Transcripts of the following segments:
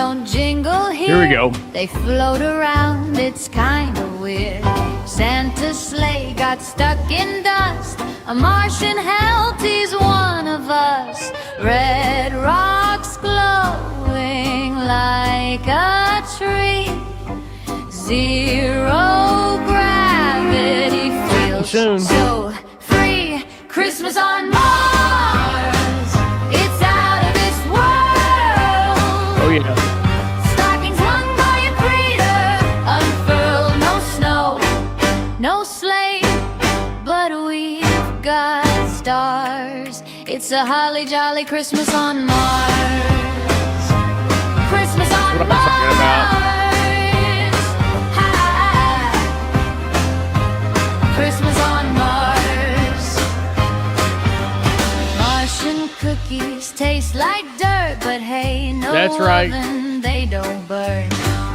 don't jingle here. Here we go. They float around, it's kind of weird. Santa's sleigh got stuck in dust. A Martian helped, he's one of us. Red rocks glowing like a tree. Zero gravity feels so free. Christmas on Mars, it's out of this world. Oh yeah. Stockings hung by a crater, unfurled, no snow, no sleigh, but we've got stars. It's a holly jolly Christmas on Mars. Christmas on What am I Mars. talking about? Christmas on Mars. Martian cookies taste like dirt, but hey, no That's right. oven, they don't burn.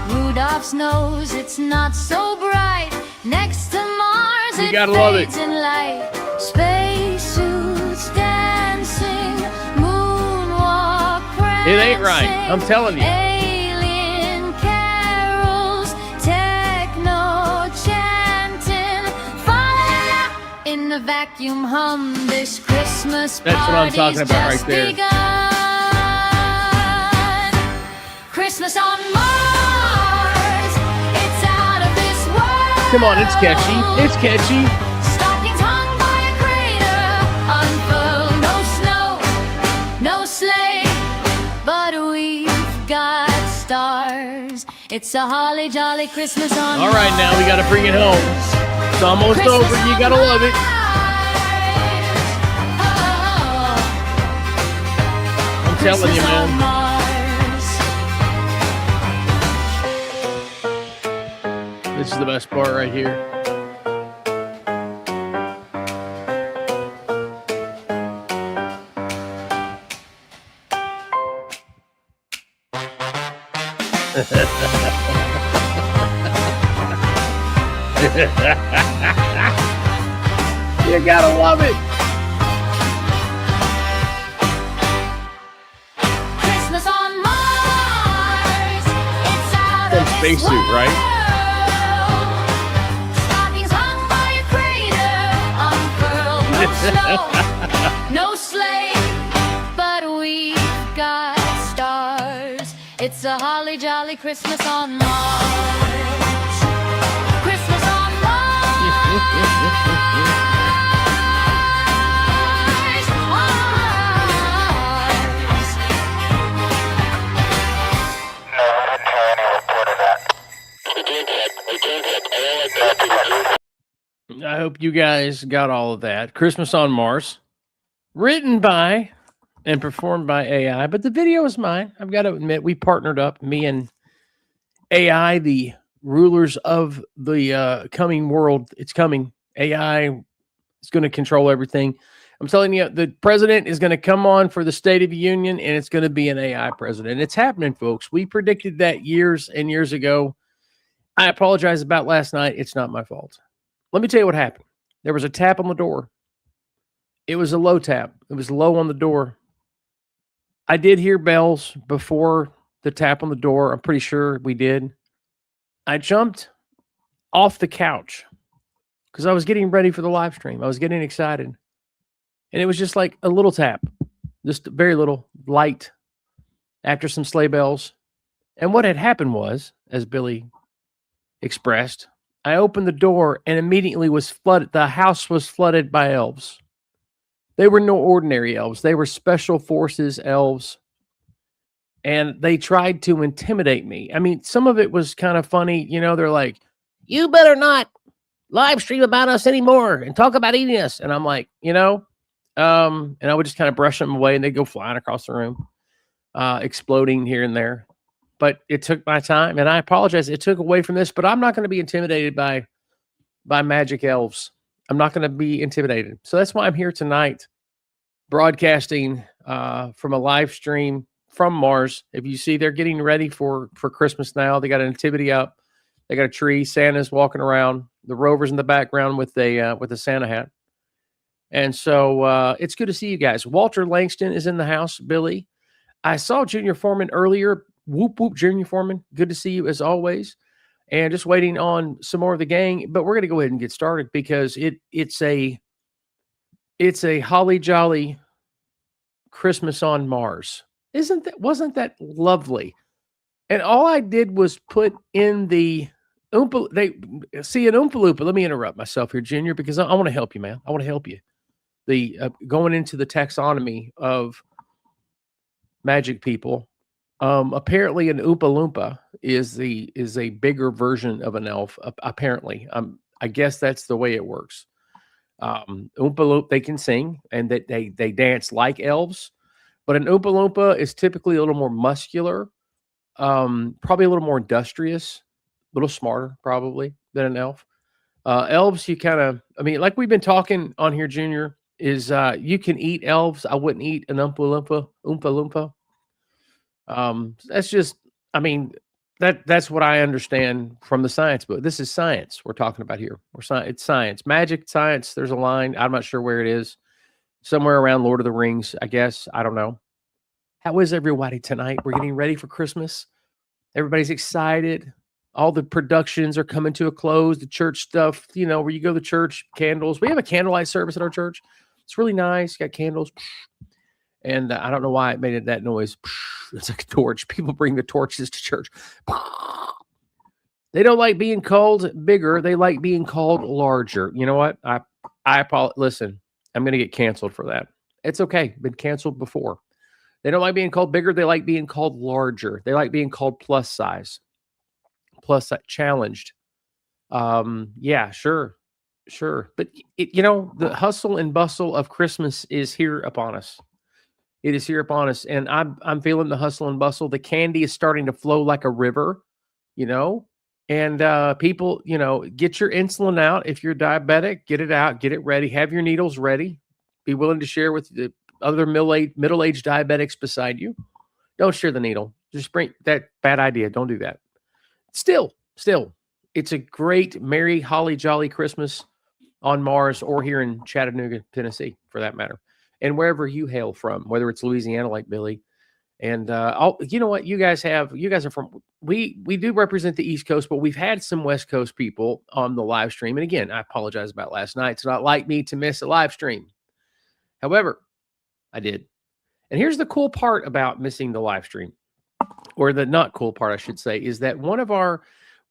Rudolph's nose, it's not so bright. Next to Mars, You it gotta love it. fades in light. Space suits dancing, moonwalk prancing. It ain't right. I'm telling you. Alien carols, techno chanting, fire in the vacuum hum. This Christmas That's what I'm talking about right there. begun. Christmas on Mars, it's out of this world. Come on, it's catchy. It's catchy. Stockings hung by a crater, unfurled, no snow, no sleigh, but we've got stars. It's a holly jolly Christmas on All right, now we gotta bring it home. It's almost Christmas over. You on gotta love it. Mars. I'm telling you, Christmas on man. Mars. This is the best part right here. You gotta love it. Christmas on Mars. It's out Some of this spacesuit, world. right? Stockings hung by a crater, unfurled, no snow, no sleigh, but we've got stars. It's a holly jolly Christmas on Mars. Christmas on Mars. I hope you guys got all of that. Christmas on Mars, written by and performed by AI, but the video is mine. I've got to admit, we partnered up, me and AI, the rulers of the coming world. It's coming. AI is going to control everything. I'm telling you, the president is going to come on for the State of the Union, and it's going to be an AI president. It's happening, folks. We predicted that years and years ago. I apologize about last night. It's not my fault. Let me tell you what happened. There was a tap on the door. It was a low tap. It was low on the door. I did hear bells before the tap on the door. I'm pretty sure we did. I jumped off the couch because I was getting ready for the live stream. I was getting excited. And it was just like a little tap, just very little, light, after some sleigh bells. And what had happened was, as Billy expressed, I opened the door and immediately was flooded. The house was flooded by elves. They were no ordinary elves. They were special forces elves. And they tried to intimidate me. I mean, some of it was kind of funny. You know, they're like, you better not live stream about us anymore and talk about eating us. And I'm like, you know, and I would just kind of brush them away and they'd go flying across the room, exploding here and there. But it took my time, and I apologize. It took away from this, but I'm not going to be intimidated by magic elves. I'm not going to be intimidated. So that's why I'm here tonight, broadcasting from a live stream from Mars. If you see, they're getting ready for Christmas now. They got a nativity up. They got a tree. Santa's walking around. The Rover's in the background with a Santa hat. And so it's good to see you guys. Walter Langston is in the house. Billy, I saw Junior Foreman earlier. Whoop whoop, Junior Foreman. Good to see you as always. And just waiting on some more of the gang. But we're going to go ahead and get started because it's a holly jolly Christmas on Mars. Wasn't that lovely? And all I did was put in the Oompa. They see an Oompa Loompa. Let me interrupt myself here, Junior, because I want to help you, man. I want to help you. The going into the taxonomy of magic people. Apparently, an Oompa Loompa is a bigger version of an elf. Apparently, I guess that's the way it works. Oompa Loompa, they can sing and that they dance like elves, but an Oompa Loompa is typically a little more muscular, probably a little more industrious, a little smarter probably than an elf. Elves, you kind of, I mean, like we've been talking on here, Junior, is you can eat elves. I wouldn't eat an Oompa Loompa. That's just, I mean, that's what I understand from the science book. This is science we're talking about here. It's science, magic, science. There's a line. I'm not sure where it is. Somewhere around Lord of the Rings, I guess. I don't know. How is everybody tonight? We're getting ready for Christmas. Everybody's excited. All the productions are coming to a close. The church stuff, you know, where you go to church, candles. We have a candlelight service at our church. It's really nice. Got candles. And I don't know why it made that noise. It's like a torch. People bring the torches to church. They don't like being called bigger. They like being called larger. You know what? I apologize. Listen, I'm going to get canceled for that. It's okay. Been canceled before. They don't like being called bigger. They like being called larger. They like being called plus size, challenged. Yeah, sure. But you know, the hustle and bustle of Christmas is here upon us. It is here upon us, and I'm feeling the hustle and bustle. The candy is starting to flow like a river, you know. And people, you know, get your insulin out. If you're diabetic, get it out, get it ready. Have your needles ready. Be willing to share with the other middle-aged diabetics beside you. Don't share the needle. Just bring that bad idea. Don't do that. Still, it's a great, merry, holly jolly Christmas on Mars, or here in Chattanooga, Tennessee, for that matter. And wherever you hail from, whether it's Louisiana like Billy, and you know what, you guys are from. We do represent the East Coast, but we've had some West Coast people on the live stream. And again, I apologize about last night. It's not like me to miss a live stream. However, I did. And here's the cool part about missing the live stream, or the not cool part, I should say, is that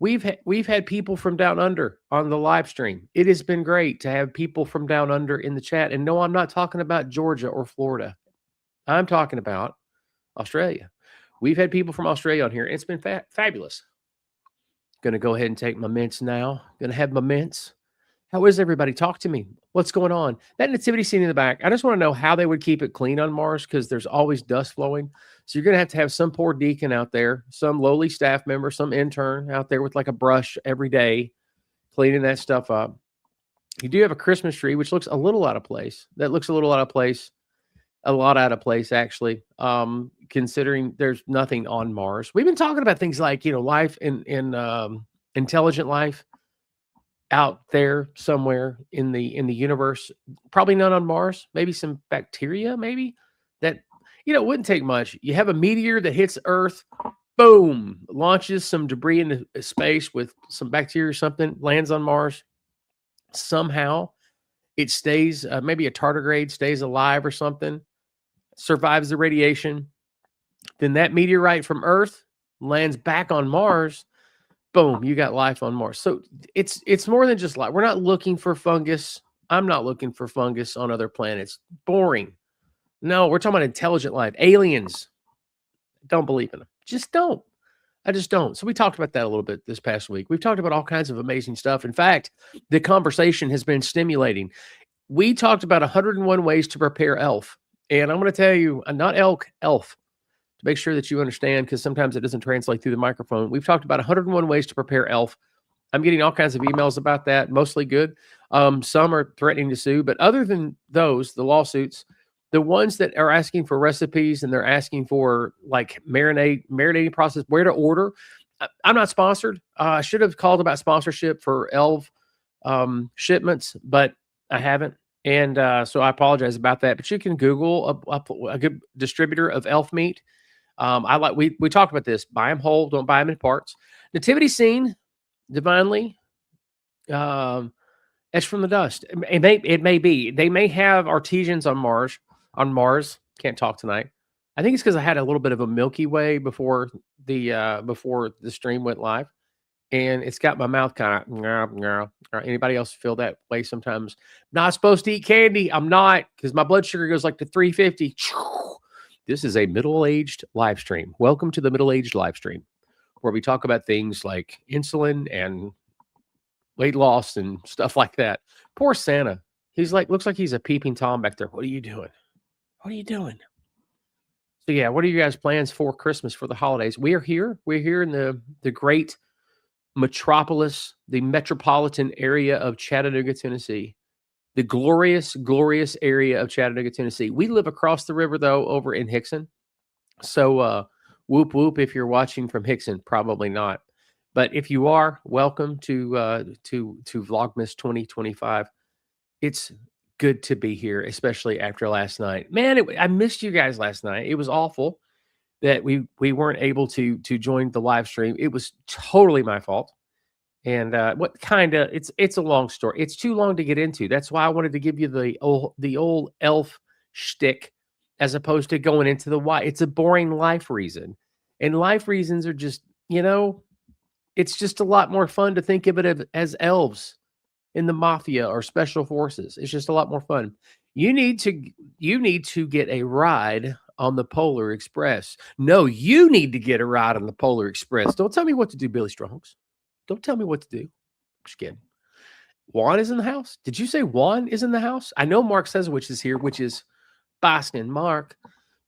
we've had people from down under on the live stream. It has been great to have people from down under in the chat. And no, I'm not talking about Georgia or Florida. I'm talking about Australia. We've had people from Australia on here. It's been fabulous. Going to go ahead and take my mints now. Going to have my mints. How is everybody? Talk to me. What's going on? That nativity scene in the back, I just want to know how they would keep it clean on Mars, because there's always dust flowing. So you're going to have some poor deacon out there, some lowly staff member, some intern out there with like a brush every day, cleaning that stuff up. You do have a Christmas tree, which looks a little out of place. That looks a little out of place. A lot out of place, actually, considering there's nothing on Mars. We've been talking about things like, you know, life in intelligent life out there somewhere in the universe. Probably none on Mars. Maybe some bacteria, maybe that, you know, it wouldn't take much. You have a meteor that hits Earth, boom, launches some debris into space with some bacteria or something, lands on Mars. Somehow it stays, maybe a tardigrade stays alive or something, survives the radiation. Then that meteorite from Earth lands back on Mars. Boom, you got life on Mars. So it's more than just life. We're not looking for fungus. I'm not looking for fungus on other planets. Boring. No, we're talking about intelligent life. Aliens. Don't believe in them. Just don't. I just don't. So we talked about that a little bit this past week. We've talked about all kinds of amazing stuff. In fact, the conversation has been stimulating. We talked about 101 ways to prepare elf. And I'm going to tell you, not elk, elf, to make sure that you understand, because sometimes it doesn't translate through the microphone. We've talked about 101 ways to prepare elf. I'm getting all kinds of emails about that, mostly good. Some are threatening to sue, but other than those, the lawsuits, the ones that are asking for recipes and they're asking for like marinating process, where to order. I'm not sponsored. I should have called about sponsorship for elf shipments, but I haven't. And so I apologize about that. But you can Google a good distributor of elf meat. I like we talked about this. Buy them whole, don't buy them in parts. Nativity scene, divinely, etched from the dust. It may be. They may have artisans on Mars. On Mars, can't talk tonight. I think it's because I had a little bit of a Milky Way before the stream went live, and it's got my mouth kind of. Anybody else feel that way sometimes? Not supposed to eat candy. I'm not, because my blood sugar goes like to 350. This is a middle-aged live stream. Welcome to the middle-aged live stream, where we talk about things like insulin and weight loss and stuff like that. Poor Santa. He's like, looks like he's a peeping Tom back there. What are you doing? What are you doing? So yeah, what are you guys' plans for Christmas, for the holidays? We are here. We're here in the great metropolis, the metropolitan area of Chattanooga, Tennessee. The glorious, glorious area of Chattanooga, Tennessee. We live across the river, though, over in Hickson. So whoop, whoop, if you're watching from Hickson, probably not. But if you are, welcome to Vlogmas 2025. It's good to be here, especially after last night. Man, I missed you guys last night. It was awful that we weren't able to join the live stream. It was totally my fault. And it's a long story. It's too long to get into. That's why I wanted to give you the old elf shtick, as opposed to going into the why. It's a boring life reason. And life reasons are just, it's just a lot more fun to think of it as elves in the Mafia or special forces. It's just a lot more fun. You need to get a ride on the Polar Express. No, you need to get a ride on the Polar Express. Don't tell me what to do, Billy Strongs. Don't tell me what to do. Just kidding. Juan is in the house. Did you say Juan is in the house? I know Mark Sezowich is here, which is Boston Mark.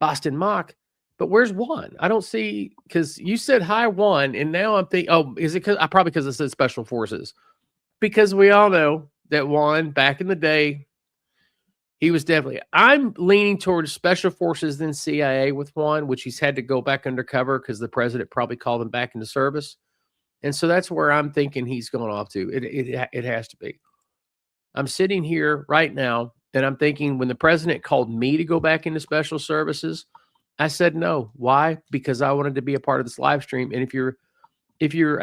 But where's Juan? I don't see, because you said hi, Juan, and now I'm thinking, oh, is it probably because it said special forces? Because we all know that Juan, back in the day, he was definitely, I'm leaning towards special forces than CIA with Juan, which he's had to go back undercover because the president probably called him back into service. And so that's where I'm thinking he's going off to. It has to be. I'm sitting here right now, and I'm thinking, when the president called me to go back into special services, I said no. Why? Because I wanted to be a part of this live stream. And if you're,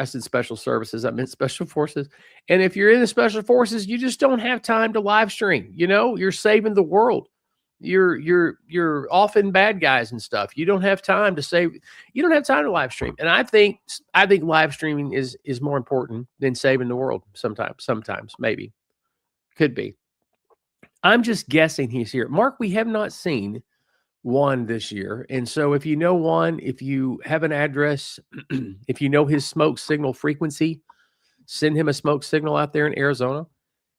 I said special services, I meant special forces. And if you're in the special forces, you just don't have time to live stream. You're saving the world. You're often bad guys and stuff. You don't have time to save. You don't have time to live stream. And I think live streaming is more important than saving the world. Sometimes, maybe, could be. I'm just guessing he's here. Mark, we have not seen Juan this year. And so if you know Juan, if you have an address, if you know his smoke signal frequency, send him a smoke signal out there in Arizona.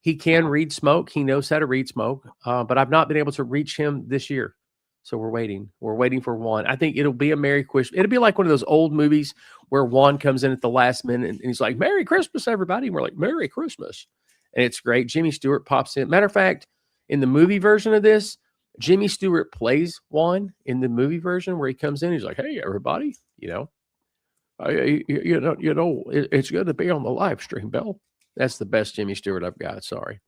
He can read smoke. He knows how to read smoke. But I've not been able to reach him this year. So we're waiting. We're waiting for Juan. I think it'll be a Merry Christmas. It'll be like one of those old movies where Juan comes in at the last minute and he's like, Merry Christmas, everybody. And we're like, Merry Christmas. And it's great. Jimmy Stewart pops in. Matter of fact, in the movie version of this, Jimmy Stewart plays Juan in the movie version where he comes in. He's like, hey, everybody, it's good to be on the live stream, Bill. That's the best Jimmy Stewart I've got. Sorry.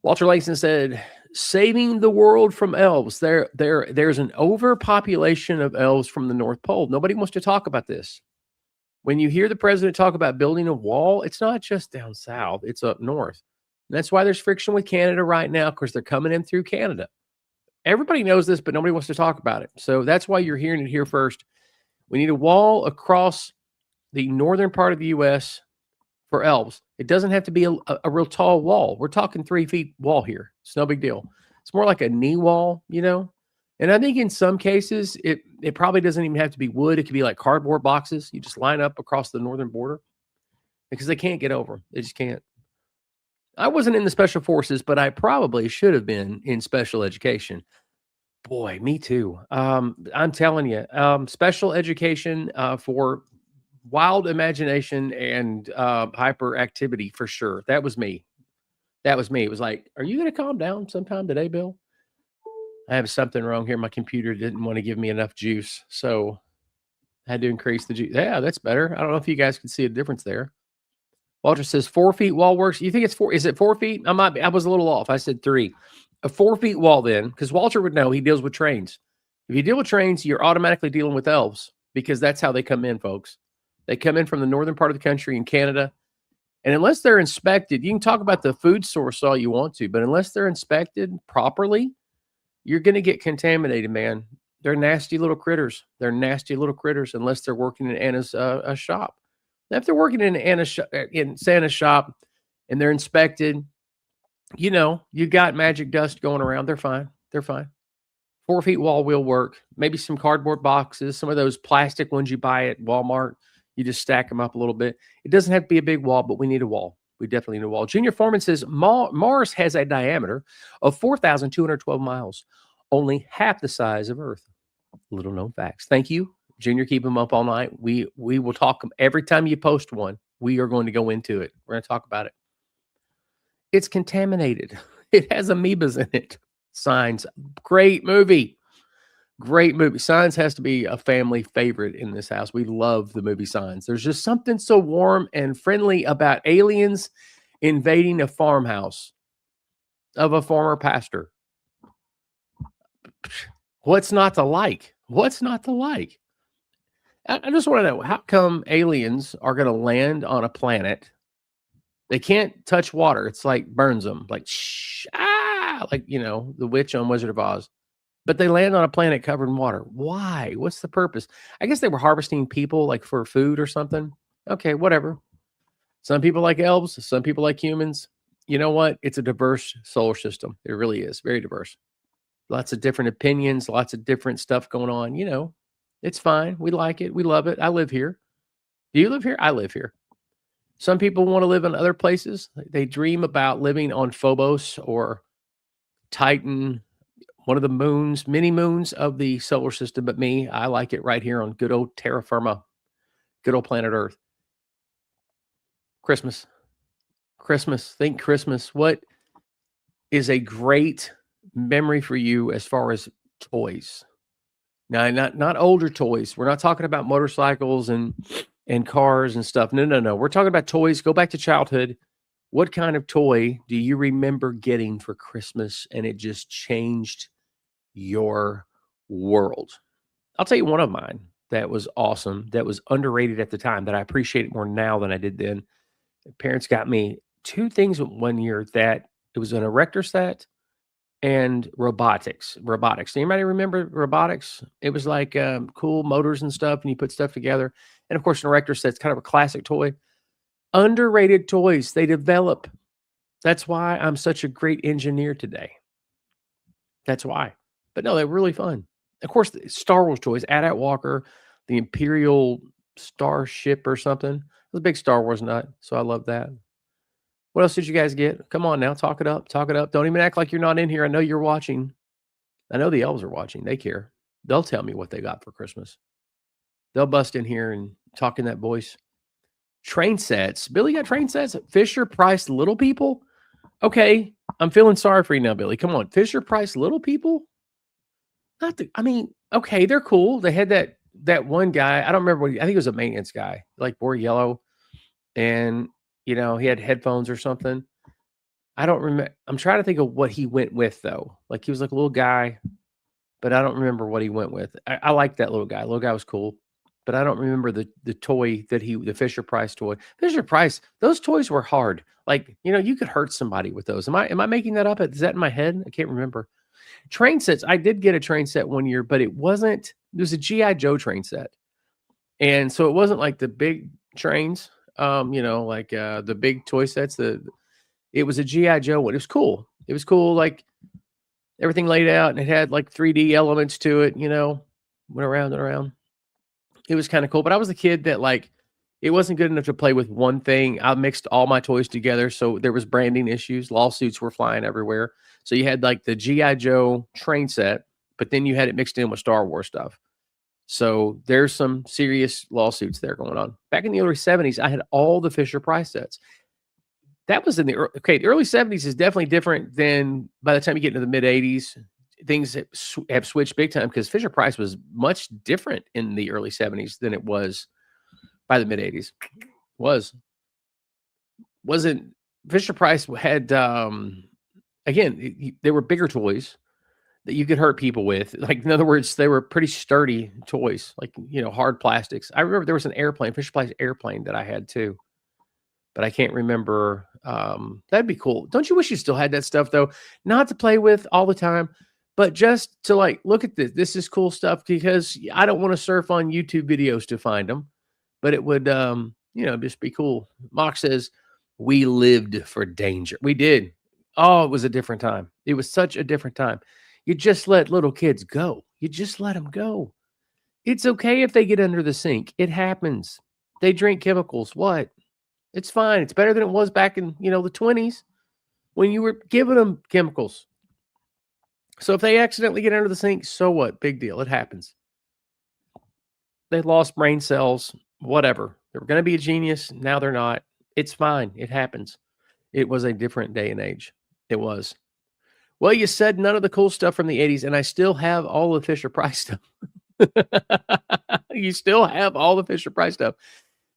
Walter Langston said, saving the world from elves. There's an overpopulation of elves from the North Pole. Nobody wants to talk about this. When you hear the president talk about building a wall, it's not just down south, it's up north. And that's why there's friction with Canada right now, because they're coming in through Canada. Everybody knows this, but nobody wants to talk about it. So that's why you're hearing it here first. We need a wall across the northern part of the U.S. for elves. It doesn't have to be a real tall wall. We're talking 3 feet wall here. It's no big deal. It's more like a knee wall, And I think in some cases, it probably doesn't even have to be wood. It could be like cardboard boxes. You just line up across the northern border because they can't get over. They just can't. I wasn't in the special forces, but I probably should have been in special education. Boy, me too. I'm telling you, special education for wild imagination and hyperactivity for sure. That was me. It was like, are you going to calm down sometime today, Bill? I have something wrong here. My computer didn't want to give me enough juice, so I had to increase the juice. Yeah, that's better. I don't know if you guys can see a difference there. Walter says 4 feet wall works. You think it's 4? Is it 4 feet? I was a little off. I said 3. A 4 feet wall then, because Walter would know. He deals with trains. If you deal with trains, you're automatically dealing with elves because that's how they come in, folks. They come in from the northern part of the country in Canada. And unless they're inspected, you can talk about the food source all you want to, but unless they're inspected properly, you're going to get contaminated, man. They're nasty little critters. They're nasty little critters unless they're working in Anna's shop. Now, if they're working in in Santa's shop and they're inspected, you got magic dust going around. They're fine. They're fine. 4 feet wall will work. Maybe some cardboard boxes, some of those plastic ones you buy at Walmart. You just stack them up a little bit. It doesn't have to be a big wall, but we need a wall. We definitely need a wall. Junior Foreman says Mars has a diameter of 4,212 miles, only half the size of Earth. Little known facts. Thank you, Junior. Keep them up all night. We will talk every time you post one. We are going to go into it. We're going to talk about it. It's contaminated. It has amoebas in it. Signs. Great movie. Great movie. Signs has to be a family favorite in this house. We love the movie Signs. There's just something so warm and friendly about aliens invading a farmhouse of a former pastor. What's not to like? What's not to like? I just want to know, how come aliens are going to land on a planet? They can't touch water. It's like burns them. Like, like, the witch on Wizard of Oz. But they land on a planet covered in water. Why? What's the purpose? I guess they were harvesting people like for food or something. Okay, whatever. Some people like elves. Some people like humans. You know what? It's a diverse solar system. It really is. Very diverse. Lots of different opinions. Lots of different stuff going on. It's fine. We like it. We love it. I live here. Do you live here? I live here. Some people want to live in other places. They dream about living on Phobos or Titan, one of the moons, many moons of the solar system. But me, I like it right here on good old terra firma, good old planet Earth. Christmas. Think Christmas. What is a great memory for you as far as toys? Now, not older toys. We're not talking about motorcycles and cars and stuff. No. We're talking about toys. Go back to childhood. What kind of toy do you remember getting for Christmas and it just changed your world? I'll tell you one of mine that was awesome, that was underrated at the time, that I appreciate it more now than I did then. Parents got me two things one year that it was an erector set and robotics. Anybody remember robotics? It was like cool motors and stuff, and you put stuff together. And of course, an erector set's kind of a classic toy. Underrated toys they develop. That's why I'm such a great engineer today. That's why. But no, they're really fun. Of course, the Star Wars toys, AT-AT Walker, the Imperial Starship or something. I was a big Star Wars nut, so I love that. What else did you guys get? Come on now, talk it up. Don't even act like you're not in here. I know you're watching. I know the elves are watching. They care. They'll tell me what they got for Christmas. They'll bust in here and talk in that voice. Train sets. Billy got train sets. Fisher Price Little People. Okay, I'm feeling sorry for you now, Billy. Come on, Fisher Price Little People. Okay, they're cool. They had that one guy. I don't remember I think it was a maintenance guy, like wore yellow, and he had headphones or something. I don't remember. I'm trying to think of what he went with though. Like he was like a little guy, but I don't remember what he went with. I like that little guy. Little guy was cool. But I don't remember the toy that the Fisher Price toy. Fisher Price, those toys were hard. Like, you could hurt somebody with those. Am I making that up? Is that in my head? I can't remember. Train sets. I did get a train set one year, but it was a G.I. Joe train set. And so it wasn't like the big trains, like the big toy sets. It was a G.I. Joe one. It was cool. It was cool, like everything laid out, and it had like 3D elements to it, went around and around. It was kind of cool, but I was a kid that it wasn't good enough to play with one thing. I mixed all my toys together, so there was branding issues. Lawsuits were flying everywhere. So you had like the G.I. Joe train set, but then you had it mixed in with Star Wars stuff. So there's some serious lawsuits there going on. Back in the early 70s, I had all the Fisher Price sets. That was the early 70s is definitely different than by the time you get into the mid 80s. Things have switched big time because Fisher Price was much different in the early 70s than it was by the mid 80s. Wasn't Fisher Price had again, they were bigger toys. that you could hurt people with. Like, in other words, they were pretty sturdy toys, like, hard plastics. I remember there was an airplane, Fisher-Price airplane that I had too, but I can't remember. That'd be cool. Don't you wish you still had that stuff though? Not to play with all the time, but just to like, look at this. This is cool stuff, because I don't want to surf on YouTube videos to find them, but it would, just be cool. Mock says, we lived for danger. We did. Oh, it was a different time. It was such a different time. You just let little kids go. You just let them go. It's okay if they get under the sink. It happens. They drink chemicals. What? It's fine. It's better than it was back in, the 20s when you were giving them chemicals. So if they accidentally get under the sink, so what? Big deal. It happens. They lost brain cells, whatever. They were going to be a genius. Now they're not. It's fine. It happens. It was a different day and age. It was. Well, you said none of the cool stuff from the 80s, and I still have all the Fisher-Price stuff. You still have all the Fisher-Price stuff.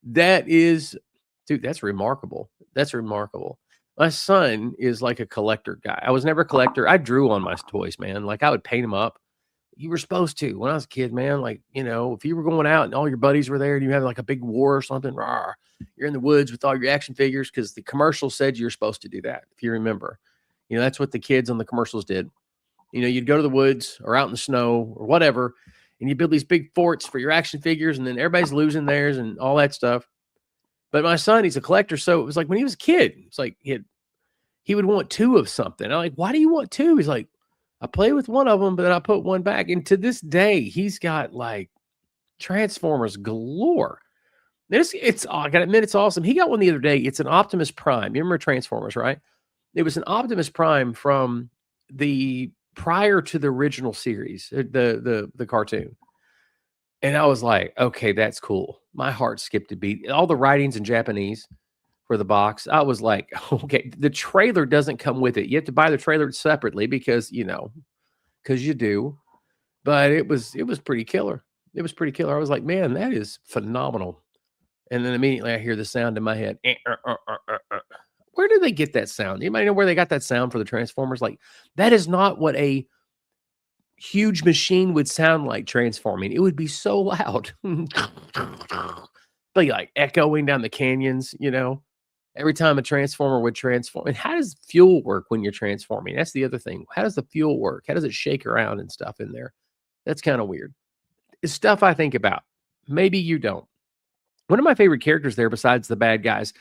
That is, dude, that's remarkable. That's remarkable. My son is like a collector guy. I was never a collector. I drew on my toys, man. Like, I would paint them up. You were supposed to when I was a kid, man. Like, if you were going out and all your buddies were there and you had like a big war or something, you're in the woods with all your action figures, because the commercial said you're supposed to do that. If you remember, that's what the kids on the commercials did. You'd go to the woods or out in the snow or whatever, and you build these big forts for your action figures, and then everybody's losing theirs and all that stuff. But my son, he's a collector. So it was like when he was a kid, it's like he would want two of something. I'm like, why do you want two? He's like, I play with one of them, but then I put one back. And to this day, he's got like Transformers galore. I gotta admit, it's awesome. He got one the other day. It's an Optimus Prime. You remember Transformers, right? It was an Optimus Prime from the prior to the original series, the cartoon. And I was like, okay, that's cool. My heart skipped a beat. All the writings in Japanese for the box. I was like, okay, the trailer doesn't come with it. You have to buy the trailer separately because you do. But it was pretty killer. It was pretty killer. I was like, man, that is phenomenal. And then immediately I hear the sound in my head. Where did they get that sound? Anybody know where they got that sound for the Transformers? Like, that is not what a huge machine would sound like transforming. It would be so loud. Be like echoing down the canyons, every time a transformer would transform. And how does fuel work when you're transforming? That's the other thing. How does the fuel work? How does it shake around and stuff in there? That's kind of weird. It's stuff I think about. Maybe you don't. One of my favorite characters there, besides the bad guys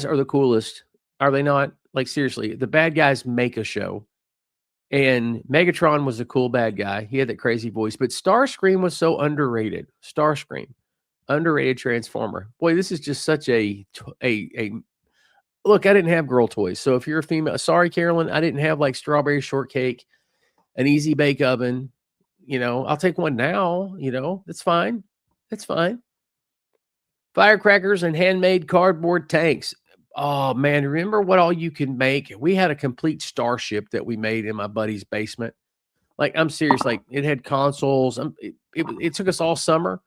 are the coolest. Are they not? Like, seriously, the bad guys make a show. And Megatron was a cool bad guy. He had that crazy voice. But Starscream was so underrated. Starscream. Underrated Transformer. Boy, this is just such a look. I didn't have girl toys, so if you're a female, sorry, Carolyn, I didn't have like strawberry shortcake, an easy bake oven. I'll take one now. That's fine. That's fine. Firecrackers and handmade cardboard tanks. Oh man, remember what all you can make? We had a complete starship that we made in my buddy's basement. Like, I'm serious. Like, it had consoles. It took us all summer.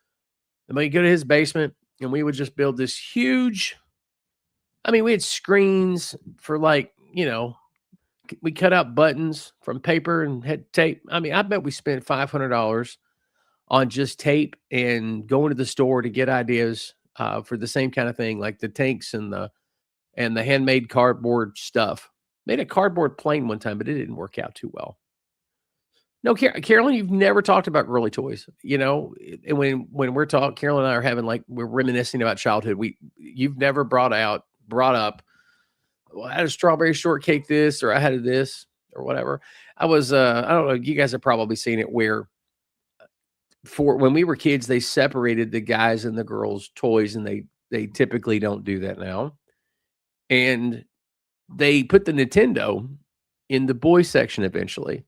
And we go to his basement and we would just build this huge. We had screens for like, we cut out buttons from paper and had tape. I bet we spent $500 on just tape and going to the store to get ideas for the same kind of thing, like the tanks and the handmade cardboard stuff. Made a cardboard plane one time, but it didn't work out too well. No, Carolyn, you've never talked about girly toys, and when we're talking, Carolyn and I are having we're reminiscing about childhood. You've never brought up, well, I had a strawberry shortcake this, or I had this or whatever. I was, I don't know. You guys have probably seen it where for when we were kids, they separated the guys and the girls' toys, and they typically don't do that now. And they put the Nintendo in the boy section eventually.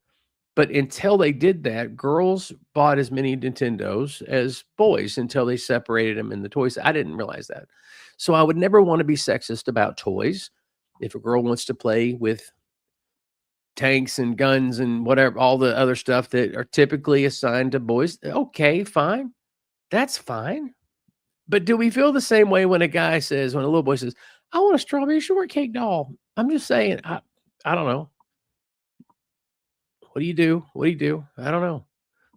But until they did that, girls bought as many Nintendos as boys until they separated them in the toys. I didn't realize that. So I would never want to be sexist about toys. If a girl wants to play with tanks and guns and whatever, all the other stuff that are typically assigned to boys, okay, fine. That's fine. But do we feel the same way when a little boy says, I want a strawberry shortcake doll? I'm just saying, I don't know. What do you do? What do you do? I don't know.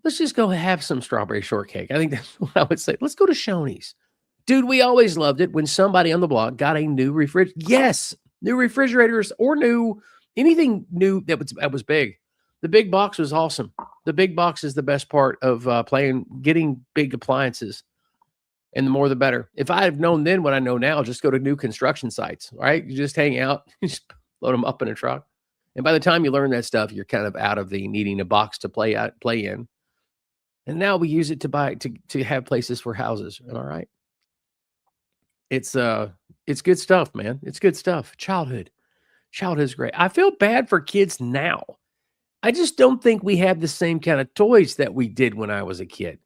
Let's just go have some strawberry shortcake. I think that's what I would say. Let's go to Shoney's. Dude, we always loved it when somebody on the block got a new refrigerator. Yes, new refrigerators or anything new that was big. The big box was awesome. The big box is the best part of getting big appliances. And the more, the better. If I had known then what I know now, just go to new construction sites, right? You just hang out, you just load them up in a truck. And by the time you learn that stuff, you're kind of out of the needing a box to play in. And now we use it to have places for houses. All right. It's good stuff, man. It's good stuff. Childhood's great. I feel bad for kids now. I just don't think we have the same kind of toys that we did when I was a kid.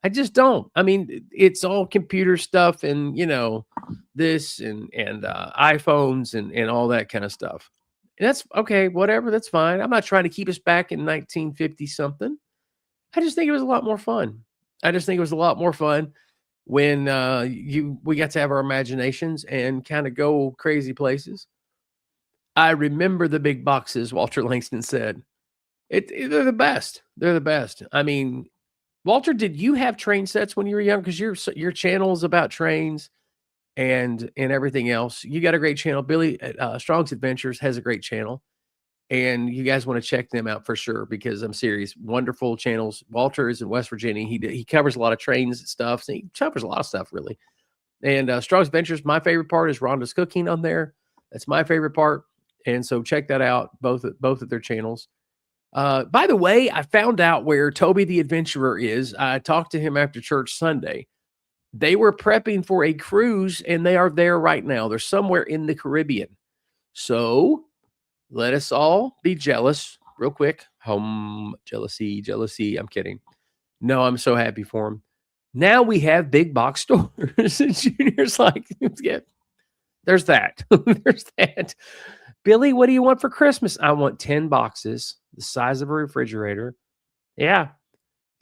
I just don't. I mean, it's all computer stuff and, this and iPhones and all that kind of stuff. And that's okay. Whatever. That's fine. I'm not trying to keep us back in 1950 something. I just think it was a lot more fun. When we got to have our imaginations and kind of go crazy places. I remember the big boxes, Walter Langston said. They're the best. They're the best. I mean, Walter, did you have train sets when you were young? Because your channel is about trains and everything else. You got a great channel. Billy Strong's Adventures has a great channel. And you guys want to check them out for sure, because I'm serious. Wonderful channels. Walter is in West Virginia. He covers a lot of trains and stuff. So he covers a lot of stuff, really. And Strong's Adventures, my favorite part is Rhonda's cooking on there. That's my favorite part. And so check that out, both of their channels. By the way, I found out where Toby the Adventurer is. I talked to him after church Sunday. They were prepping for a cruise, and they are there right now. They're somewhere in the Caribbean. So let us all be jealous real quick. Jealousy. I'm kidding. No, I'm so happy for him. Now we have big box stores. And Junior's like, yeah, there's that. There's that. Billy, what do you want for Christmas? I want 10 boxes, the size of a refrigerator. Yeah.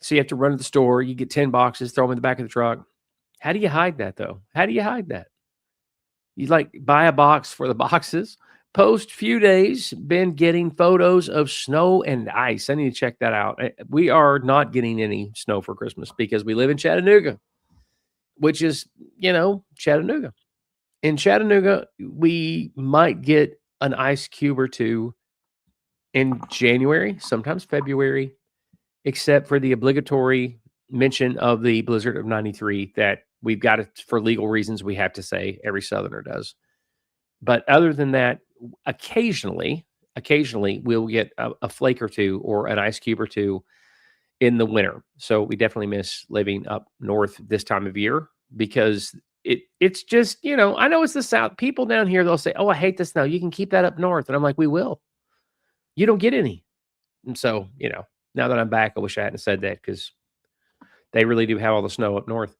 So you have to run to the store. You get 10 boxes, throw them in the back of the truck. How do you hide that, though? How do you hide that? You buy a box for the boxes. Post few days, been getting photos of snow and ice. I need to check that out. We are not getting any snow for Christmas because we live in Chattanooga, which is, Chattanooga. In Chattanooga, we might get an ice cube or two in January, sometimes February, except for the obligatory mention of the blizzard of 93 that we've got it for legal reasons. We have to say every Southerner does. But other than that, occasionally we'll get a flake or two or an ice cube or two in the winter. So we definitely miss living up north this time of year because it's just, I know it's the South. People down here, they'll say, oh, I hate the snow. You can keep that up north. And I'm like, we will. You don't get any. And so, now that I'm back, I wish I hadn't said that because they really do have all the snow up north.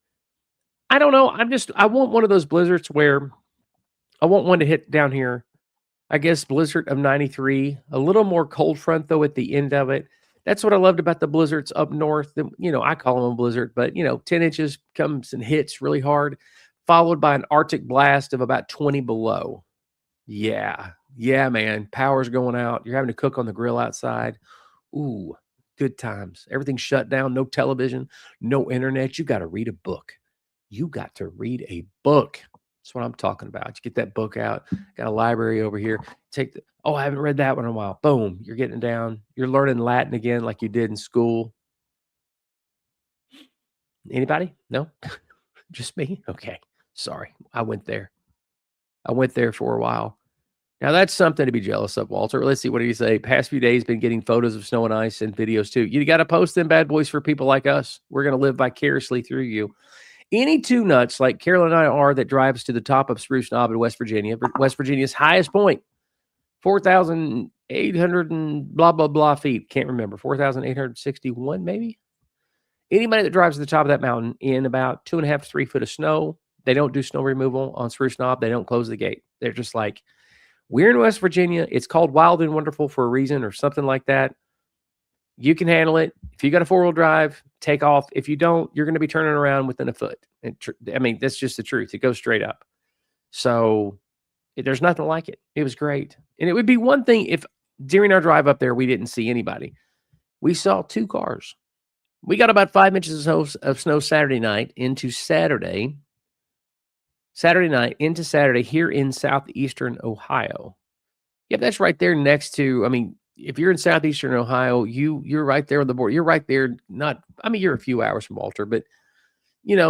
I don't know. I want one of those blizzards where I want one to hit down here. I guess blizzard of 93, a little more cold front though at the end of it. That's what I loved about the blizzards up north. I call them a blizzard, but 10 inches comes and hits really hard, followed by an Arctic blast of about 20 below. Yeah, man. Power's going out. You're having to cook on the grill outside. Ooh, good times. Everything's shut down. No television, no internet. You got to read a book. That's what I'm talking about. You get that book out. Got a library over here. I haven't read that one in a while. Boom. You're getting down. You're learning Latin again like you did in school. Anybody? No? Just me? Okay. Sorry. I went there for a while. Now that's something to be jealous of, Walter. Let's see. What do you say? Past few days been getting photos of snow and ice and videos too. You got to post them bad boys for people like us. We're going to live vicariously through you. Any two nuts like Carol and I are that drives to the top of Spruce Knob in West Virginia's highest point, 4,800 and blah, blah, blah feet. Can't remember. 4,861 maybe? Anybody that drives to the top of that mountain in about 2.5 to 3 foot of snow, they don't do snow removal on Spruce Knob. They don't close the gate. They're just like, we're in West Virginia. It's called Wild and Wonderful for a reason or something like that. You can handle it. If you got a 4-wheel drive, take off. If you don't, you're going to be turning around within a foot. That's just the truth. It goes straight up. So there's nothing like it. It was great. And it would be one thing if during our drive up there, we didn't see anybody. we saw 2 cars. We got about 5 inches of snow Saturday night into Saturday night into Saturday here in southeastern Ohio. Yep, that's right there next to, I mean, if you're in southeastern Ohio, you're right there on the border. You're right there, you're a few hours from Walter, but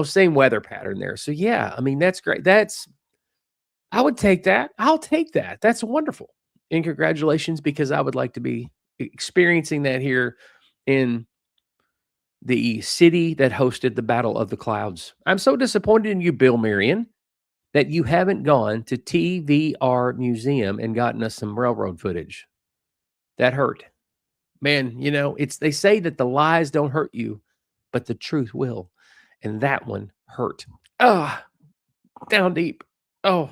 same weather pattern there. So yeah, I mean, that's great. I would take that. I'll take that. That's wonderful. And congratulations, because I would like to be experiencing that here in the city that hosted the Battle of the Clouds. I'm so disappointed in you, Bill Marion, that you haven't gone to TVR Museum and gotten us some railroad footage. That hurt. Man, they say that the lies don't hurt you, but the truth will. And that one hurt. Down deep. Oh,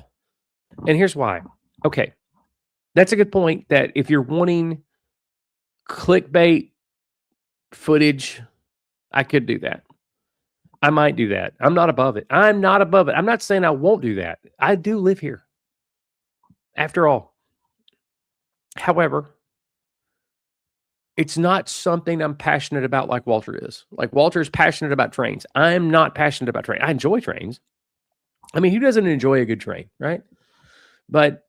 and here's why. Okay. That's a good point, that if you're wanting clickbait footage, I could do that. I might do that. I'm not above it. I'm not saying I won't do that. I do live here, after all. However, it's not something I'm passionate about like Walter is. Like Walter is passionate about trains. I'm not passionate about trains. I enjoy trains. I mean, who doesn't enjoy a good train, right? But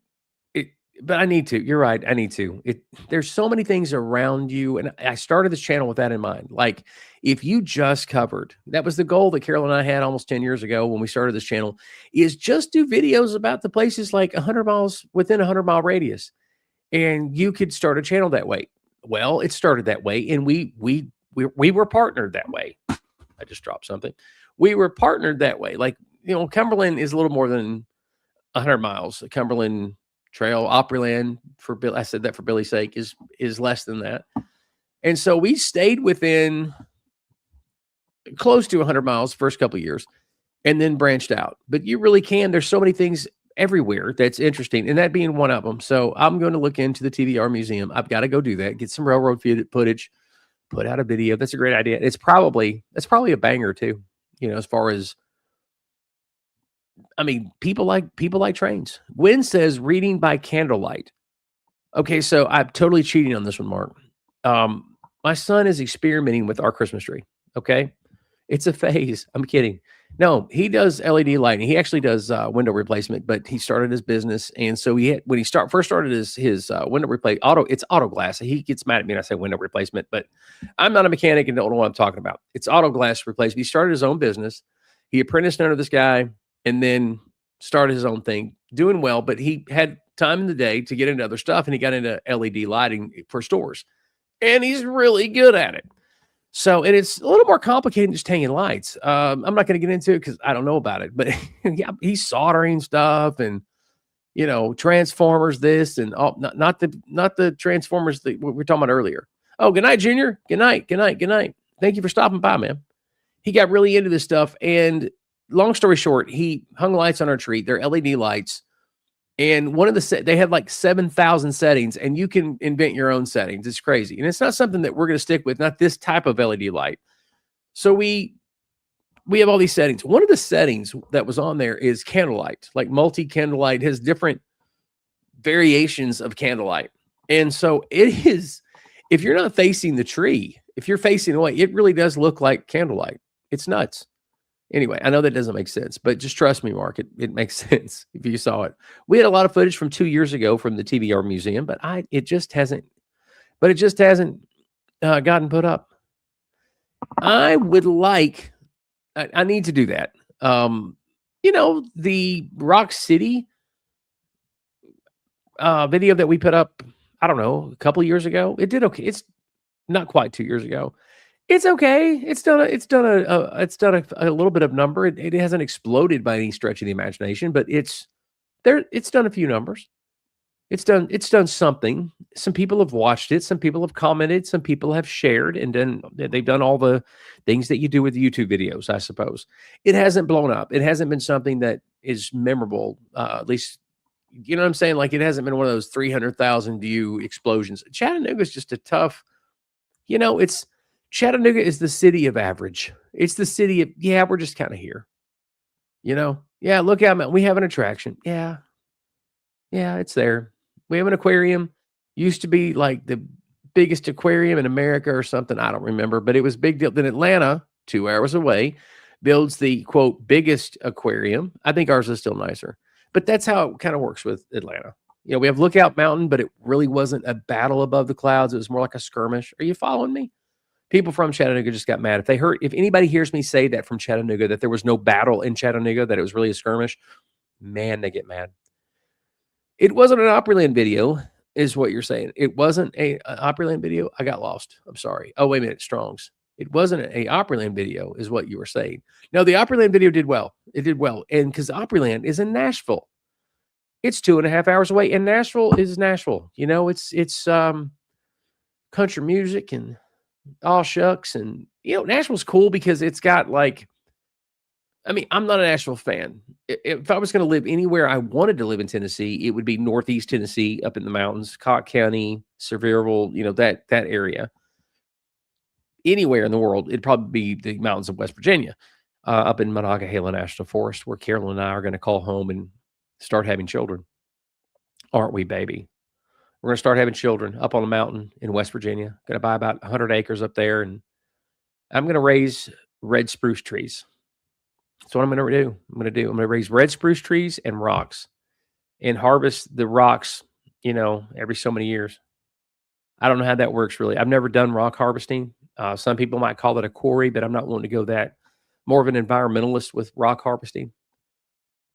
I need to. You're right. I need to. There's so many things around you. And I started this channel with that in mind. Like, if you just covered, that was the goal that Carol and I had almost 10 years ago when we started this channel, is just do videos about the places like 100 miles within a 100-mile radius. And you could start a channel that way. Well, it started that way. And we were partnered that way. I just dropped something. We were partnered that way. Like, Cumberland is a little more than 100 miles. Cumberland Trail, Opryland, I said that for Billy's sake, is less than that. And so we stayed within close to 100 miles first couple of years and then branched out. But you really can. There's so many things everywhere that's interesting, and that being one of them. So I'm going to look into the TVR Museum. I've got to go do that, get some railroad footage, put out a video. That's a great idea. That's probably a banger too, as far as, I mean, people like trains. Gwen says reading by candlelight. Okay, so I'm totally cheating on this one, Mark. My son is experimenting with our Christmas tree. Okay, it's a phase. I'm kidding. No, he does LED lighting. He actually does window replacement, but he started his business, and so when he first started his window replacement, it's auto glass. He gets mad at me when I say window replacement, but I'm not a mechanic and don't know what I'm talking about. It's auto glass replacement. He started his own business. He apprenticed under this guy, and then started his own thing, doing well, but he had time in the day to get into other stuff, and he got into LED lighting for stores, and he's really good at it. So, and it's a little more complicated than just hanging lights. I'm not going to get into it because I don't know about it, but yeah, he's soldering stuff and, transformers, this and all, not the transformers that we were talking about earlier. Oh, good night, Junior. Good night. Good night. Good night. Thank you for stopping by, man. He got really into this stuff, and long story short, he hung lights on our tree. They're LED lights. And one of they have like 7,000 settings, and you can invent your own settings. It's crazy. And it's not something that we're going to stick with, not this type of LED light. So we have all these settings. One of the settings that was on there is candlelight, like multi-candlelight, has different variations of candlelight. And so it is, if you're not facing the tree, if you're facing away, it really does look like candlelight. It's nuts. Anyway, I know that doesn't make sense, but just trust me, Mark, it makes sense if you saw it. We had a lot of footage from 2 years ago from the TVR Museum, but it just hasn't gotten put up. I would like, I need to do that. The Rock City video that we put up, I don't know, a couple years ago, it did okay. It's not quite 2 years ago. It's okay. It's done a little bit of number. It hasn't exploded by any stretch of the imagination, but it's done a few numbers. It's done something. Some people have watched it. Some people have commented. Some people have shared, and then they've done all the things that you do with YouTube videos, I suppose. It hasn't blown up. It hasn't been something that is memorable. At least, you know what I'm saying? Like, it hasn't been one of those 300,000 view explosions. Chattanooga is just a tough, Chattanooga is the city of average. It's the city of, we're just kind of here. Look out, man. We have an attraction. Yeah, it's there. We have an aquarium. Used to be like the biggest aquarium in America or something. I don't remember, but it was a big deal. Then Atlanta, 2 hours away, builds the quote biggest aquarium. I think ours is still nicer, but that's how it kind of works with Atlanta. You know, we have Lookout Mountain, but it really wasn't a battle above the clouds. It was more like a skirmish. Are you following me? People from Chattanooga just got mad. If anybody hears me say that from Chattanooga, that there was no battle in Chattanooga, that it was really a skirmish, man, they get mad. It wasn't an Opryland video, is what you're saying. It wasn't an Opryland video. I got lost. I'm sorry. Oh, wait a minute. Strong's. It wasn't a Opryland video, is what you were saying. No, the Opryland video did well. It did well. And because Opryland is in Nashville. It's 2.5 hours away. And Nashville is Nashville. You know, it's country music and all shucks. And, you know, Nashville's cool because it's got like, I mean, I'm not a Nashville fan. If I was going to live anywhere I wanted to live in Tennessee, it would be Northeast Tennessee, up in the mountains, Cocke County, Sevierville, you know, that area. Anywhere in the world, it'd probably be the mountains of West Virginia, up in Monongahela National Forest, where Carolyn and I are going to call home and start having children. Aren't we, baby? We're going to start having children up on a mountain in West Virginia. Going to buy about 100 acres up there, and I'm going to raise red spruce trees. That's what I'm going to do. I'm going to raise red spruce trees and rocks, and harvest the rocks, you know, every so many years. I don't know how that works, really. I've never done rock harvesting. Some people might call it a quarry, but I'm not willing to go that. More of an environmentalist with rock harvesting,